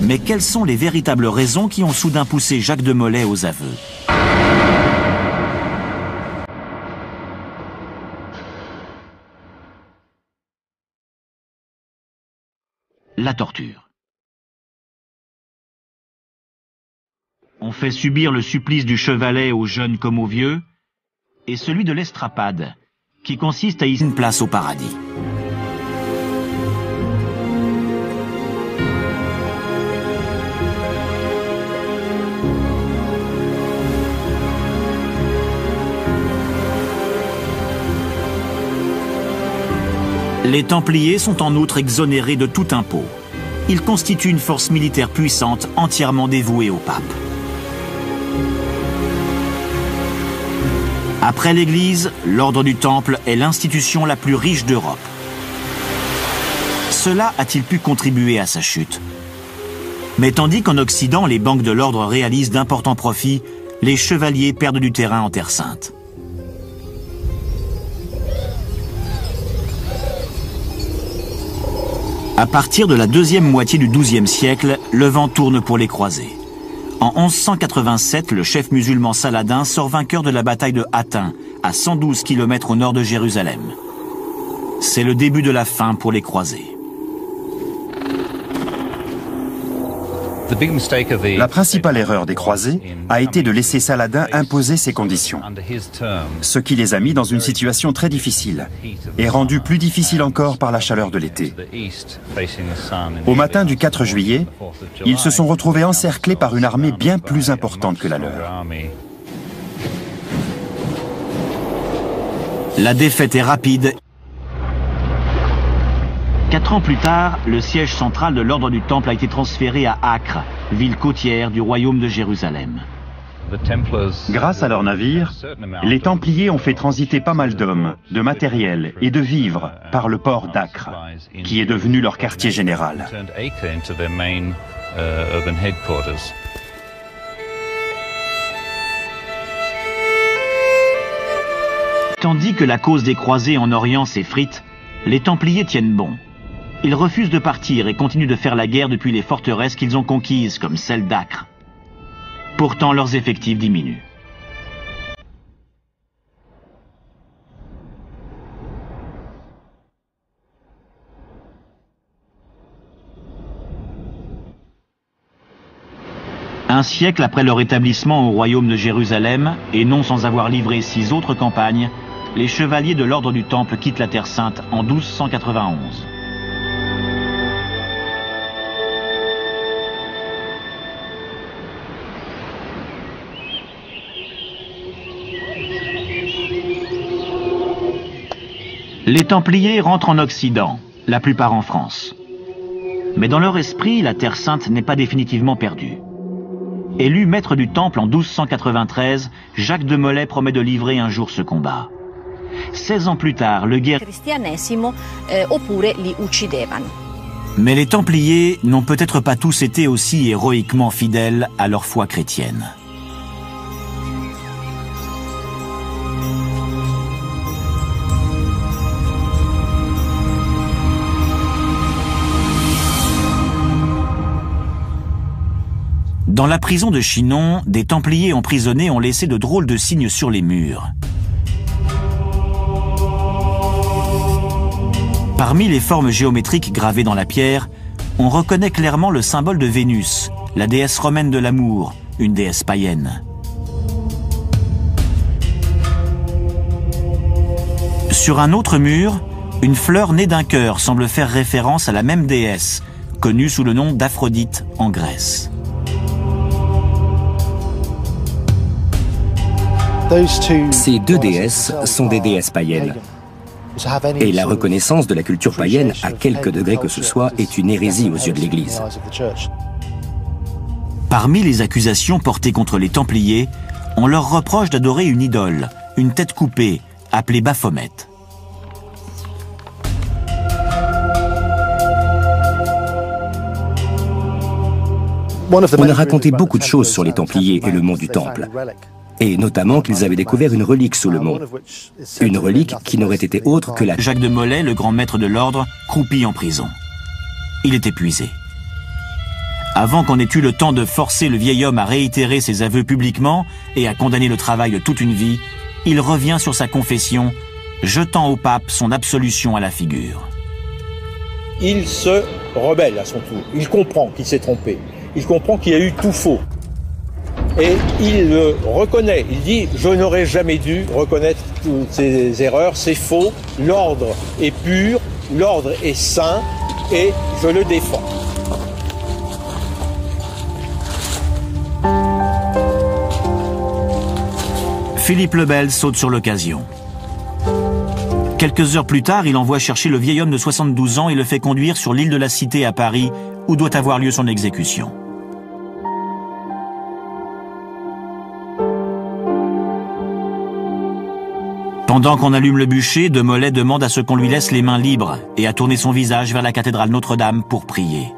S1: Mais quelles sont les véritables raisons qui ont soudain poussé Jacques de Molay aux aveux? La torture. On fait subir le supplice du chevalet aux jeunes comme aux vieux, et celui de l'estrapade, qui consiste à y une place au paradis. Les Templiers sont en outre exonérés de tout impôt. Ils constituent une force militaire puissante entièrement dévouée au pape. Après l'Église, l'ordre du Temple est l'institution la plus riche d'Europe. Cela a-t-il pu contribuer à sa chute? Mais tandis qu'en Occident, les banques de l'ordre réalisent d'importants profits, les chevaliers perdent du terrain en Terre Sainte. À partir de la deuxième moitié du XIIe siècle, le vent tourne pour les croisés. En 1187, le chef musulman Saladin sort vainqueur de la bataille de Hattin, à 112 km au nord de Jérusalem. C'est le début de la fin pour les croisés.
S3: La principale erreur des croisés a été de laisser Saladin imposer ses conditions, ce qui les a mis dans une situation très difficile et rendue plus difficile encore par la chaleur de l'été. Au matin du 4 juillet, ils se sont retrouvés encerclés par une armée bien plus importante que la leur.
S1: La défaite est rapide. 4 ans plus tard, le siège central de l'ordre du Temple a été transféré à Acre, ville côtière du royaume de Jérusalem.
S3: Grâce à leurs navires, les Templiers ont fait transiter pas mal d'hommes, de matériel et de vivres par le port d'Acre, qui est devenu leur quartier général.
S1: Tandis que la cause des croisés en Orient s'effrite, les Templiers tiennent bon. Ils refusent de partir et continuent de faire la guerre depuis les forteresses qu'ils ont conquises, comme celle d'Acre. Pourtant, leurs effectifs diminuent. siècle après leur établissement au royaume de Jérusalem, et non sans avoir livré 6 autres campagnes, les chevaliers de l'ordre du Temple quittent la Terre Sainte en 1291. Les Templiers rentrent en Occident, la plupart en France. Mais dans leur esprit, la Terre Sainte n'est pas définitivement perdue. Élu maître du Temple en 1293, Jacques de Molay promet de livrer un jour ce combat. 16 ans plus tard, le guerrier... Mais les Templiers n'ont peut-être pas tous été aussi héroïquement fidèles à leur foi chrétienne. Dans la prison de Chinon, des Templiers emprisonnés ont laissé de drôles de signes sur les murs. Parmi les formes géométriques gravées dans la pierre, on reconnaît clairement le symbole de Vénus, la déesse romaine de l'amour, une déesse païenne. Sur un autre mur, une fleur née d'un cœur semble faire référence à la même déesse, connue sous le nom d'Aphrodite en Grèce.
S2: Ces deux déesses sont des déesses païennes. Et la reconnaissance de la culture païenne, à quelque degré que ce soit, est une hérésie aux yeux de l'Église.
S1: Parmi les accusations portées contre les Templiers, on leur reproche d'adorer une idole, une tête coupée, appelée Baphomet.
S2: On a raconté beaucoup de choses sur les Templiers et le mont du Temple. Et notamment qu'ils avaient découvert une relique sous le mont. Une relique qui n'aurait été autre que la...
S1: Jacques de Molay, le grand maître de l'ordre, croupit en prison. Il est épuisé. Avant qu'on ait eu le temps de forcer le vieil homme à réitérer ses aveux publiquement et à condamner le travail de toute une vie, il revient sur sa confession, jetant au pape son absolution à la figure.
S5: Il se rebelle à son tour. Il comprend qu'il s'est trompé. Il comprend qu'il y a eu tout faux. Et il le reconnaît, il dit « Je n'aurais jamais dû reconnaître toutes ces erreurs, c'est faux, l'ordre est pur, l'ordre est saint et je le défends. »
S1: Philippe le Bel saute sur l'occasion. Quelques heures plus tard, il envoie chercher le vieil homme de 72 ans et le fait conduire sur l'île de la Cité à Paris, où doit avoir lieu son exécution. Pendant qu'on allume le bûcher, de Molay demande à ce qu'on lui laisse les mains libres et à tourner son visage vers la cathédrale Notre-Dame pour prier.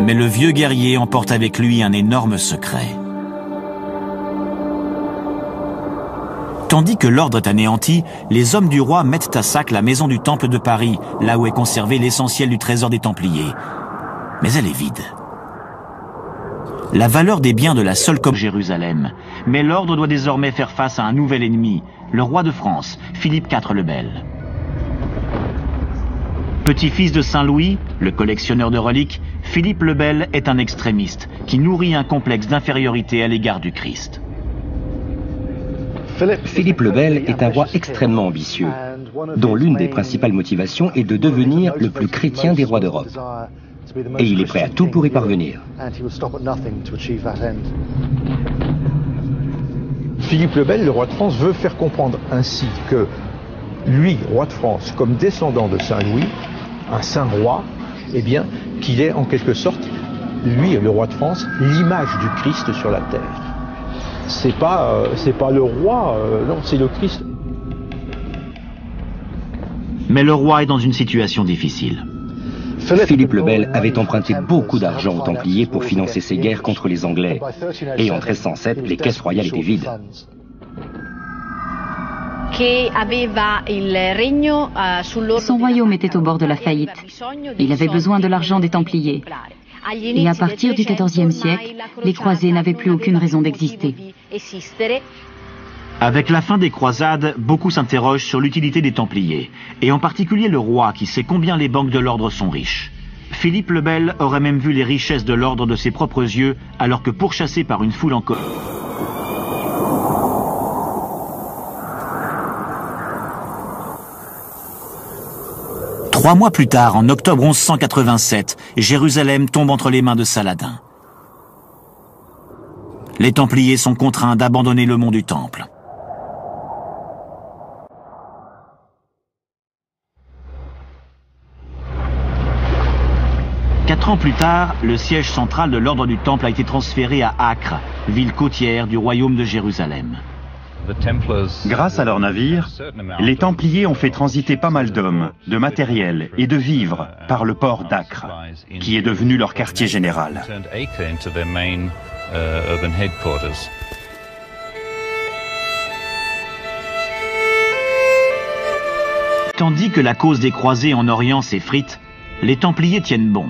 S1: Mais le vieux guerrier emporte avec lui un énorme secret. Tandis que l'ordre est anéanti, les hommes du roi mettent à sac la maison du Temple de Paris, là où est conservé l'essentiel du trésor des Templiers. Mais elle est vide. La valeur des biens de la seule comme Jérusalem. Mais l'ordre doit désormais faire face à un nouvel ennemi, le roi de France, Philippe IV le Bel. Petit-fils de Saint-Louis, le collectionneur de reliques, Philippe le Bel est un extrémiste qui nourrit un complexe d'infériorité à l'égard du Christ.
S2: Philippe le Bel est un roi extrêmement ambitieux, dont l'une des principales motivations est de devenir le plus chrétien des rois d'Europe. Et il est prêt à tout pour y parvenir.
S5: Philippe le Bel, le roi de France, veut faire comprendre ainsi que lui, roi de France, comme descendant de Saint-Louis, un saint roi, eh bien, qu'il est en quelque sorte, lui, le roi de France, l'image du Christ sur la terre. C'est pas le roi, non, c'est le Christ.
S1: Mais le roi est dans une situation difficile.
S2: Philippe le Bel avait emprunté beaucoup d'argent aux Templiers pour financer ses guerres contre les Anglais. Et en 1307, les caisses royales étaient vides.
S4: Son royaume était au bord de la faillite. Il avait besoin de l'argent des Templiers. Et à partir du XIVe siècle, les croisés n'avaient plus aucune raison d'exister.
S1: Avec la fin des croisades, beaucoup s'interrogent sur l'utilité des Templiers, et en particulier le roi qui sait combien les banques de l'ordre sont riches. Philippe le Bel aurait même vu les richesses de l'ordre de ses propres yeux, alors que pourchassé par une foule en colère. Trois mois plus tard, en octobre 1187, Jérusalem tombe entre les mains de Saladin. Les Templiers sont contraints d'abandonner le mont du Temple. Quatre ans plus tard, le siège central de l'ordre du Temple a été transféré à Acre, ville côtière du royaume de Jérusalem.
S3: Grâce à leurs navires, les Templiers ont fait transiter pas mal d'hommes, de matériel et de vivres par le port d'Acre, qui est devenu leur quartier général.
S1: Tandis que la cause des croisés en Orient s'effrite, les Templiers tiennent bon.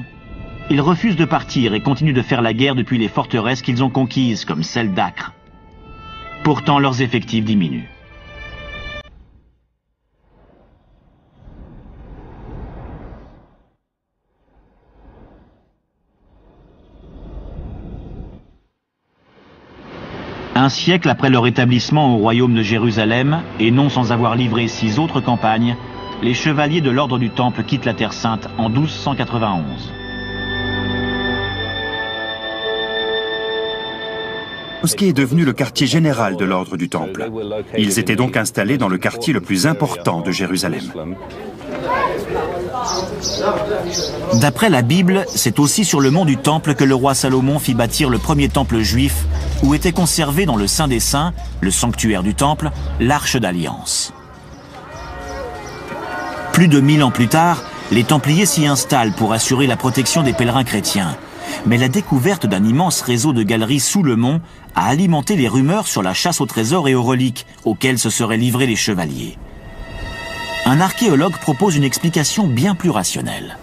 S1: Ils refusent de partir et continuent de faire la guerre depuis les forteresses qu'ils ont conquises, comme celle d'Acre. Pourtant, leurs effectifs diminuent. Un siècle après leur établissement au royaume de Jérusalem, et non sans avoir livré 6 autres campagnes, les chevaliers de l'ordre du Temple quittent la Terre Sainte en 1291.
S3: La mosquée est devenue le quartier général de l'ordre du Temple. Ils étaient donc installés dans le quartier le plus important de Jérusalem.
S1: D'après la Bible, c'est aussi sur le mont du Temple que le roi Salomon fit bâtir le premier temple juif, où était conservé dans le Saint des Saints, le sanctuaire du Temple, l'Arche d'Alliance. Plus de 1000 ans plus tard, les Templiers s'y installent pour assurer la protection des pèlerins chrétiens. Mais la découverte d'un immense réseau de galeries sous le mont a alimenté les rumeurs sur la chasse aux trésors et aux reliques auxquelles se seraient livrés les chevaliers. Un archéologue propose une explication bien plus rationnelle.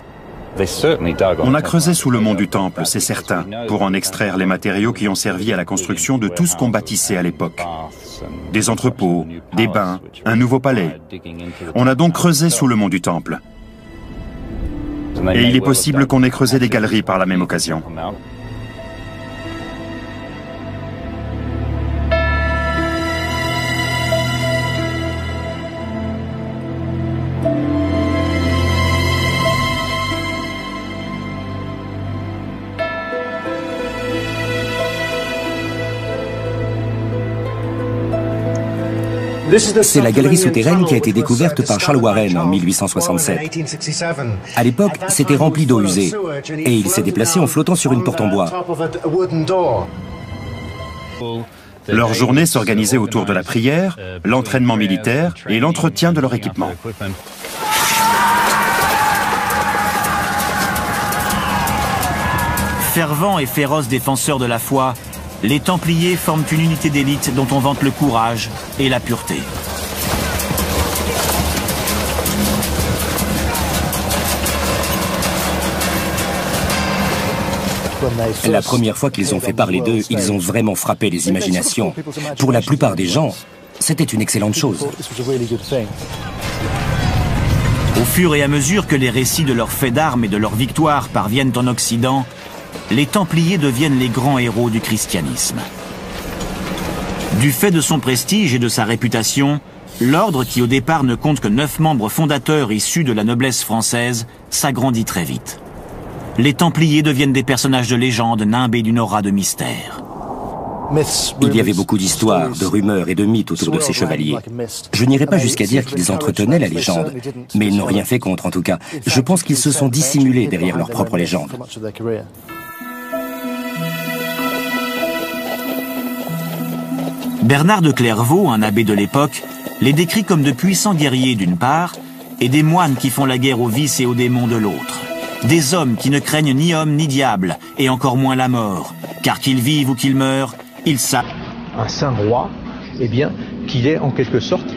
S3: On a creusé sous le mont du Temple, c'est certain, pour en extraire les matériaux qui ont servi à la construction de tout ce qu'on bâtissait à l'époque. Des entrepôts, des bains, un nouveau palais. On a donc creusé sous le mont du Temple. Et il est possible qu'on ait creusé des galeries par la même occasion.
S2: C'est la galerie souterraine qui a été découverte par Charles Warren en 1867. À l'époque, c'était rempli d'eau usée et il s'est déplacé en flottant sur une porte en bois.
S3: Leur journée s'organisait autour de la prière, l'entraînement militaire et l'entretien de leur équipement.
S1: Fervents et féroces défenseurs de la foi, les Templiers forment une unité d'élite dont on vante le courage et la pureté.
S2: La première fois qu'ils ont fait parler d'eux, ils ont vraiment frappé les imaginations. Pour la plupart des gens, c'était une excellente chose.
S1: Au fur et à mesure que les récits de leurs faits d'armes et de leurs victoires parviennent en Occident, les Templiers deviennent les grands héros du christianisme. Du fait de son prestige et de sa réputation, l'ordre, qui au départ ne compte que 9 membres fondateurs issus de la noblesse française, s'agrandit très vite. Les Templiers deviennent des personnages de légende nimbés d'une aura de mystère.
S2: Il y avait beaucoup d'histoires, de rumeurs et de mythes autour de ces chevaliers. Je n'irai pas jusqu'à dire qu'ils entretenaient la légende, mais ils n'ont rien fait contre en tout cas. Je pense qu'ils se sont dissimulés derrière leur propre légende.
S1: Bernard de Clairvaux, un abbé de l'époque, les décrit comme de puissants guerriers d'une part, et des moines qui font la guerre aux vices et aux démons de l'autre. Des hommes qui ne craignent ni homme ni diable, et encore moins la mort, car qu'ils vivent ou qu'ils meurent, ils savent.
S5: Un saint roi, eh bien, qu'il est en quelque sorte,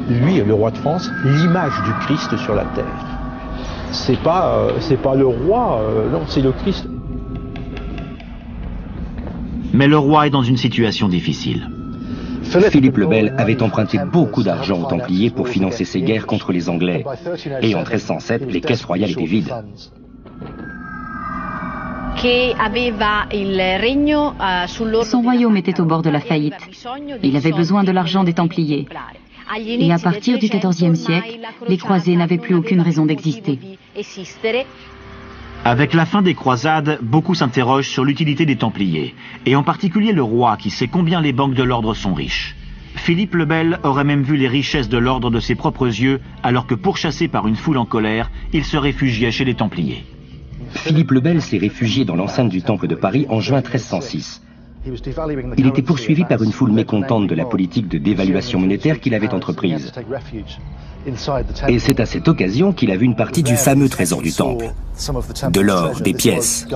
S5: lui, le roi de France, l'image du Christ sur la terre. C'est pas le roi, non, c'est le Christ.
S1: Mais le roi est dans une situation difficile.
S2: Philippe le Bel avait emprunté beaucoup d'argent aux Templiers pour financer ses guerres contre les Anglais. Et en 1307, les caisses royales étaient vides.
S4: Son royaume était au bord de la faillite. Il avait besoin de l'argent des Templiers. Et à partir du XIVe siècle, les croisés n'avaient plus aucune raison d'exister.
S1: Avec la fin des croisades, beaucoup s'interrogent sur l'utilité des Templiers, et en particulier le roi qui sait combien les banques de l'ordre sont riches. Philippe le Bel aurait même vu les richesses de l'ordre de ses propres yeux, alors que pourchassé par une foule en colère, il se réfugiait chez les Templiers.
S2: Philippe le Bel s'est réfugié dans l'enceinte du Temple de Paris en juin 1306. Il était poursuivi par une foule mécontente de la politique de dévaluation monétaire qu'il avait entreprise. Et c'est à cette occasion qu'il a vu une partie du fameux trésor du Temple. De l'or, des pièces.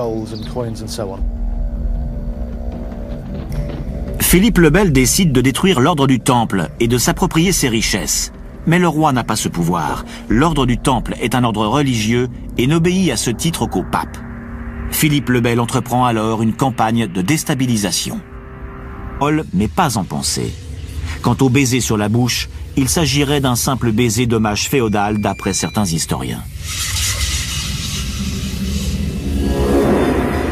S1: Philippe le Bel décide de détruire l'ordre du Temple et de s'approprier ses richesses. Mais le roi n'a pas ce pouvoir. L'ordre du Temple est un ordre religieux et n'obéit à ce titre qu'au pape. Philippe le Bel entreprend alors une campagne de déstabilisation. Mais pas en pensée. Quant au baiser sur la bouche, il s'agirait d'un simple baiser d'hommage féodal d'après certains historiens.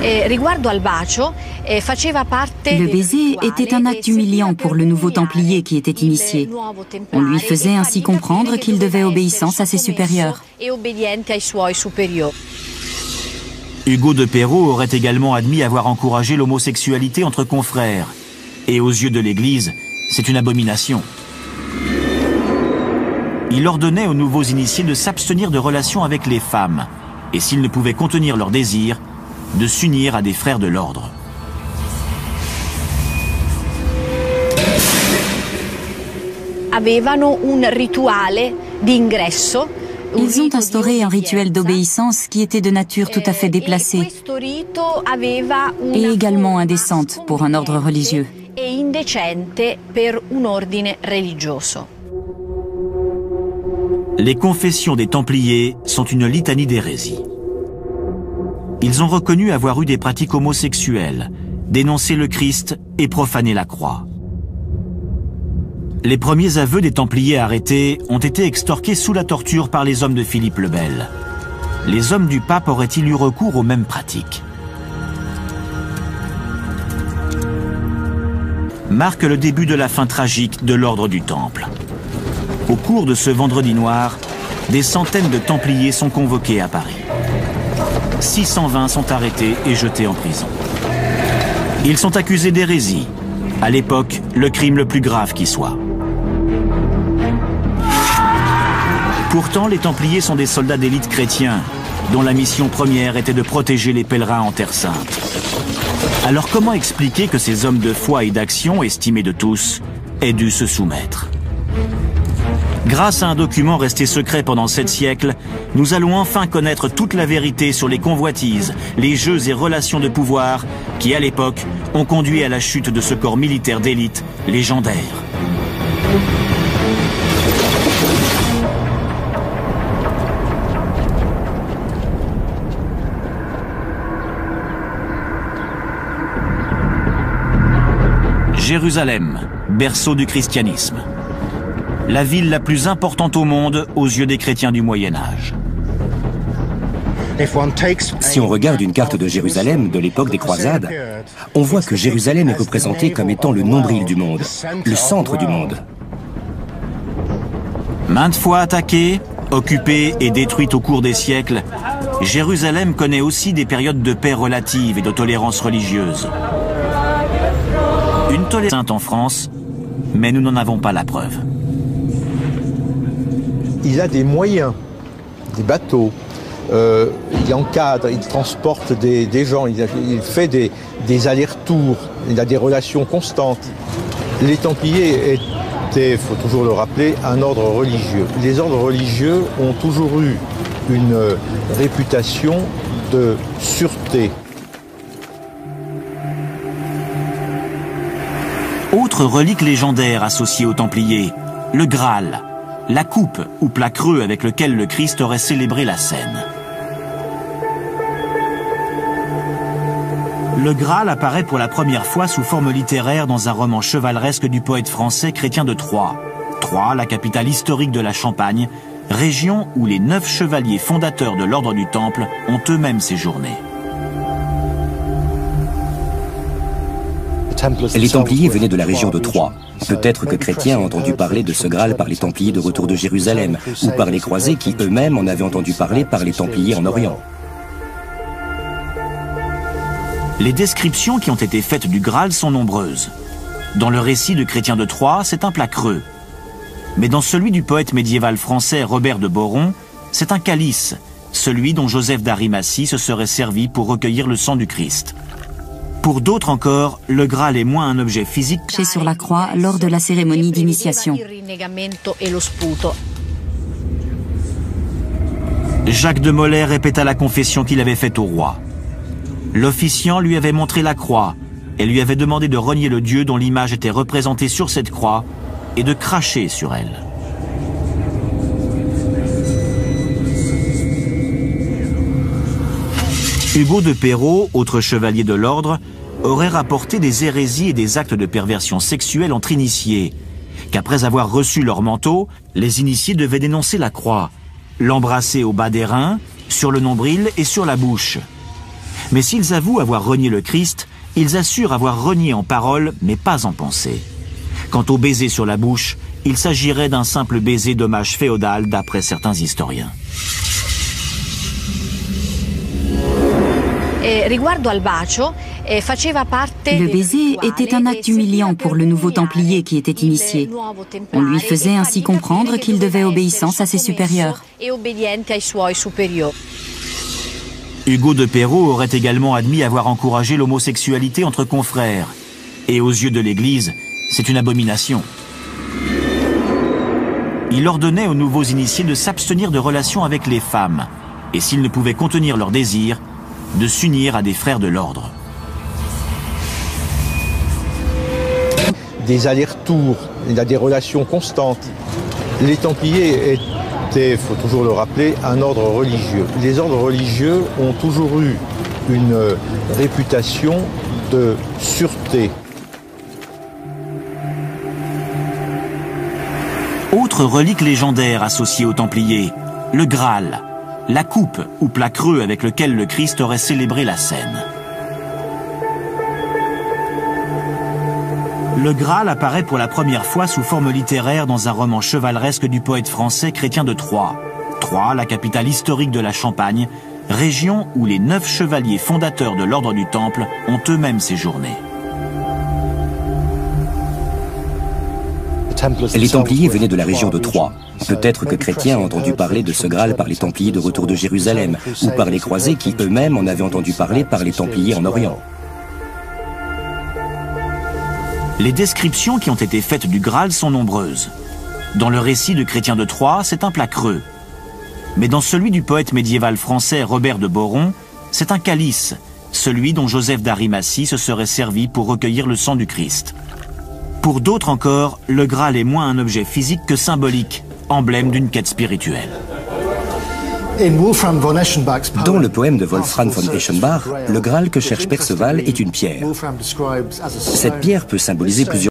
S4: Le baiser était un acte humiliant pour le nouveau Templier qui était initié. On lui faisait ainsi comprendre qu'il devait obéissance à ses supérieurs.
S1: Hugo de Perrot aurait également admis avoir encouragé l'homosexualité entre confrères. Et aux yeux de l'Église, c'est une abomination. Il ordonnait aux nouveaux initiés de s'abstenir de relations avec les femmes, et s'ils ne pouvaient contenir leurs désirs, de s'unir à des frères de l'ordre.
S4: Ils ont instauré un rituel d'obéissance qui était de nature tout à fait déplacée et également indécente pour un ordre religieux.
S1: Les confessions des Templiers sont une litanie d'hérésie. Ils ont reconnu avoir eu des pratiques homosexuelles, dénoncé le Christ et profané la croix. Les premiers aveux des Templiers arrêtés ont été extorqués sous la torture par les hommes de Philippe le Bel. Les hommes du pape auraient-ils eu recours aux mêmes pratiques? Marque le début de la fin tragique de l'ordre du Temple. Au cours de ce vendredi noir, des centaines de Templiers sont convoqués à Paris. 620 sont arrêtés et jetés en prison. Ils sont accusés d'hérésie, à l'époque le crime le plus grave qui soit. Pourtant, les Templiers sont des soldats d'élite chrétiens, dont la mission première était de protéger les pèlerins en Terre Sainte. Alors comment expliquer que ces hommes de foi et d'action, estimés de tous, aient dû se soumettre? Grâce à un document resté secret pendant 7 siècles, nous allons enfin connaître toute la vérité sur les convoitises, les jeux et relations de pouvoir qui, à l'époque, ont conduit à la chute de ce corps militaire d'élite légendaire. Jérusalem, berceau du christianisme. La ville la plus importante au monde aux yeux des chrétiens du Moyen-Âge.
S2: Si on regarde une carte de Jérusalem de l'époque des croisades, on voit que Jérusalem est représentée comme étant le nombril du monde, le centre du monde.
S1: Maintes fois attaquée, occupée et détruite au cours des siècles, Jérusalem connaît aussi des périodes de paix relative et de tolérance religieuse. Une tolérance sainte en France, mais nous n'en avons pas la preuve.
S5: Il a des moyens, des bateaux, il encadre, il transporte des gens, il fait des allers-retours, il a des relations constantes. Les Templiers étaient, il faut toujours le rappeler, un ordre religieux. Les ordres religieux ont toujours eu une réputation de sûreté.
S1: Autre relique légendaire associée aux Templiers, le Graal, la coupe ou plat creux avec lequel le Christ aurait célébré la scène. Le Graal apparaît pour la première fois sous forme littéraire dans un roman chevaleresque du poète français Chrétien de Troyes. Troyes, la capitale historique de la Champagne, région où les 9 chevaliers fondateurs de l'ordre du Temple ont eux-mêmes séjourné.
S2: Les Templiers venaient de la région de Troyes. Peut-être que Chrétien a entendu parler de ce Graal par les Templiers de retour de Jérusalem, ou par les croisés qui eux-mêmes en avaient entendu parler par les Templiers en Orient.
S1: Les descriptions qui ont été faites du Graal sont nombreuses. Dans le récit de Chrétien de Troyes, c'est un plat creux. Mais dans celui du poète médiéval français Robert de Boron, c'est un calice, celui dont Joseph d'Arimathie se serait servi pour recueillir le sang du Christ. Pour d'autres encore, le Graal est moins un objet physique
S4: sur la croix lors de la cérémonie d'initiation.
S1: Jacques de Molay répéta la confession qu'il avait faite au roi. L'officiant lui avait montré la croix et lui avait demandé de renier le Dieu dont l'image était représentée sur cette croix et de cracher sur elle. Hugo de Perrot, autre chevalier de l'ordre, aurait rapporté des hérésies et des actes de perversion sexuelle entre initiés, qu'après avoir reçu leur manteau, les initiés devaient dénoncer la croix, l'embrasser au bas des reins, sur le nombril et sur la bouche. Mais s'ils avouent avoir renié le Christ, ils assurent avoir renié en parole, mais pas en pensée. Quant au baiser sur la bouche, il s'agirait d'un simple baiser d'hommage féodal d'après certains historiens.
S4: Le baiser était un acte humiliant pour le nouveau templier qui était initié. On lui faisait ainsi comprendre qu'il devait obéissance à ses supérieurs.
S1: Hugo de Perrot aurait également admis avoir encouragé l'homosexualité entre confrères. Et aux yeux de l'Église, c'est une abomination. Il ordonnait aux nouveaux initiés de s'abstenir de relations avec les femmes, et s'ils ne pouvaient contenir leur désir, de s'unir à des frères de l'ordre.
S5: Des allers-retours, il y a des relations constantes. Les Templiers étaient, il faut toujours le rappeler, un ordre religieux. Les ordres religieux ont toujours eu une réputation de sûreté.
S1: Autre relique légendaire associée aux Templiers, le Graal, la coupe ou plat creux avec lequel le Christ aurait célébré la scène. Le Graal apparaît pour la première fois sous forme littéraire dans un roman chevaleresque du poète français Chrétien de Troyes. Troyes, la capitale historique de la Champagne, région où les 9 chevaliers fondateurs de l'ordre du Temple ont eux-mêmes séjourné.
S2: Les Templiers venaient de la région de Troyes. Peut-être que Chrétien a entendu parler de ce Graal par les Templiers de retour de Jérusalem, ou par les croisés qui eux-mêmes en avaient entendu parler par les Templiers en Orient.
S1: Les descriptions qui ont été faites du Graal sont nombreuses. Dans le récit de Chrétien de Troyes, c'est un plat creux. Mais dans celui du poète médiéval français Robert de Boron, c'est un calice, celui dont Joseph d'Arimathie se serait servi pour recueillir le sang du Christ. Pour d'autres encore, le Graal est moins un objet physique que symbolique, emblème d'une quête spirituelle.
S2: Dans le poème de Wolfram von Eschenbach, le Graal que cherche Perceval est une pierre. Cette pierre peut symboliser plusieurs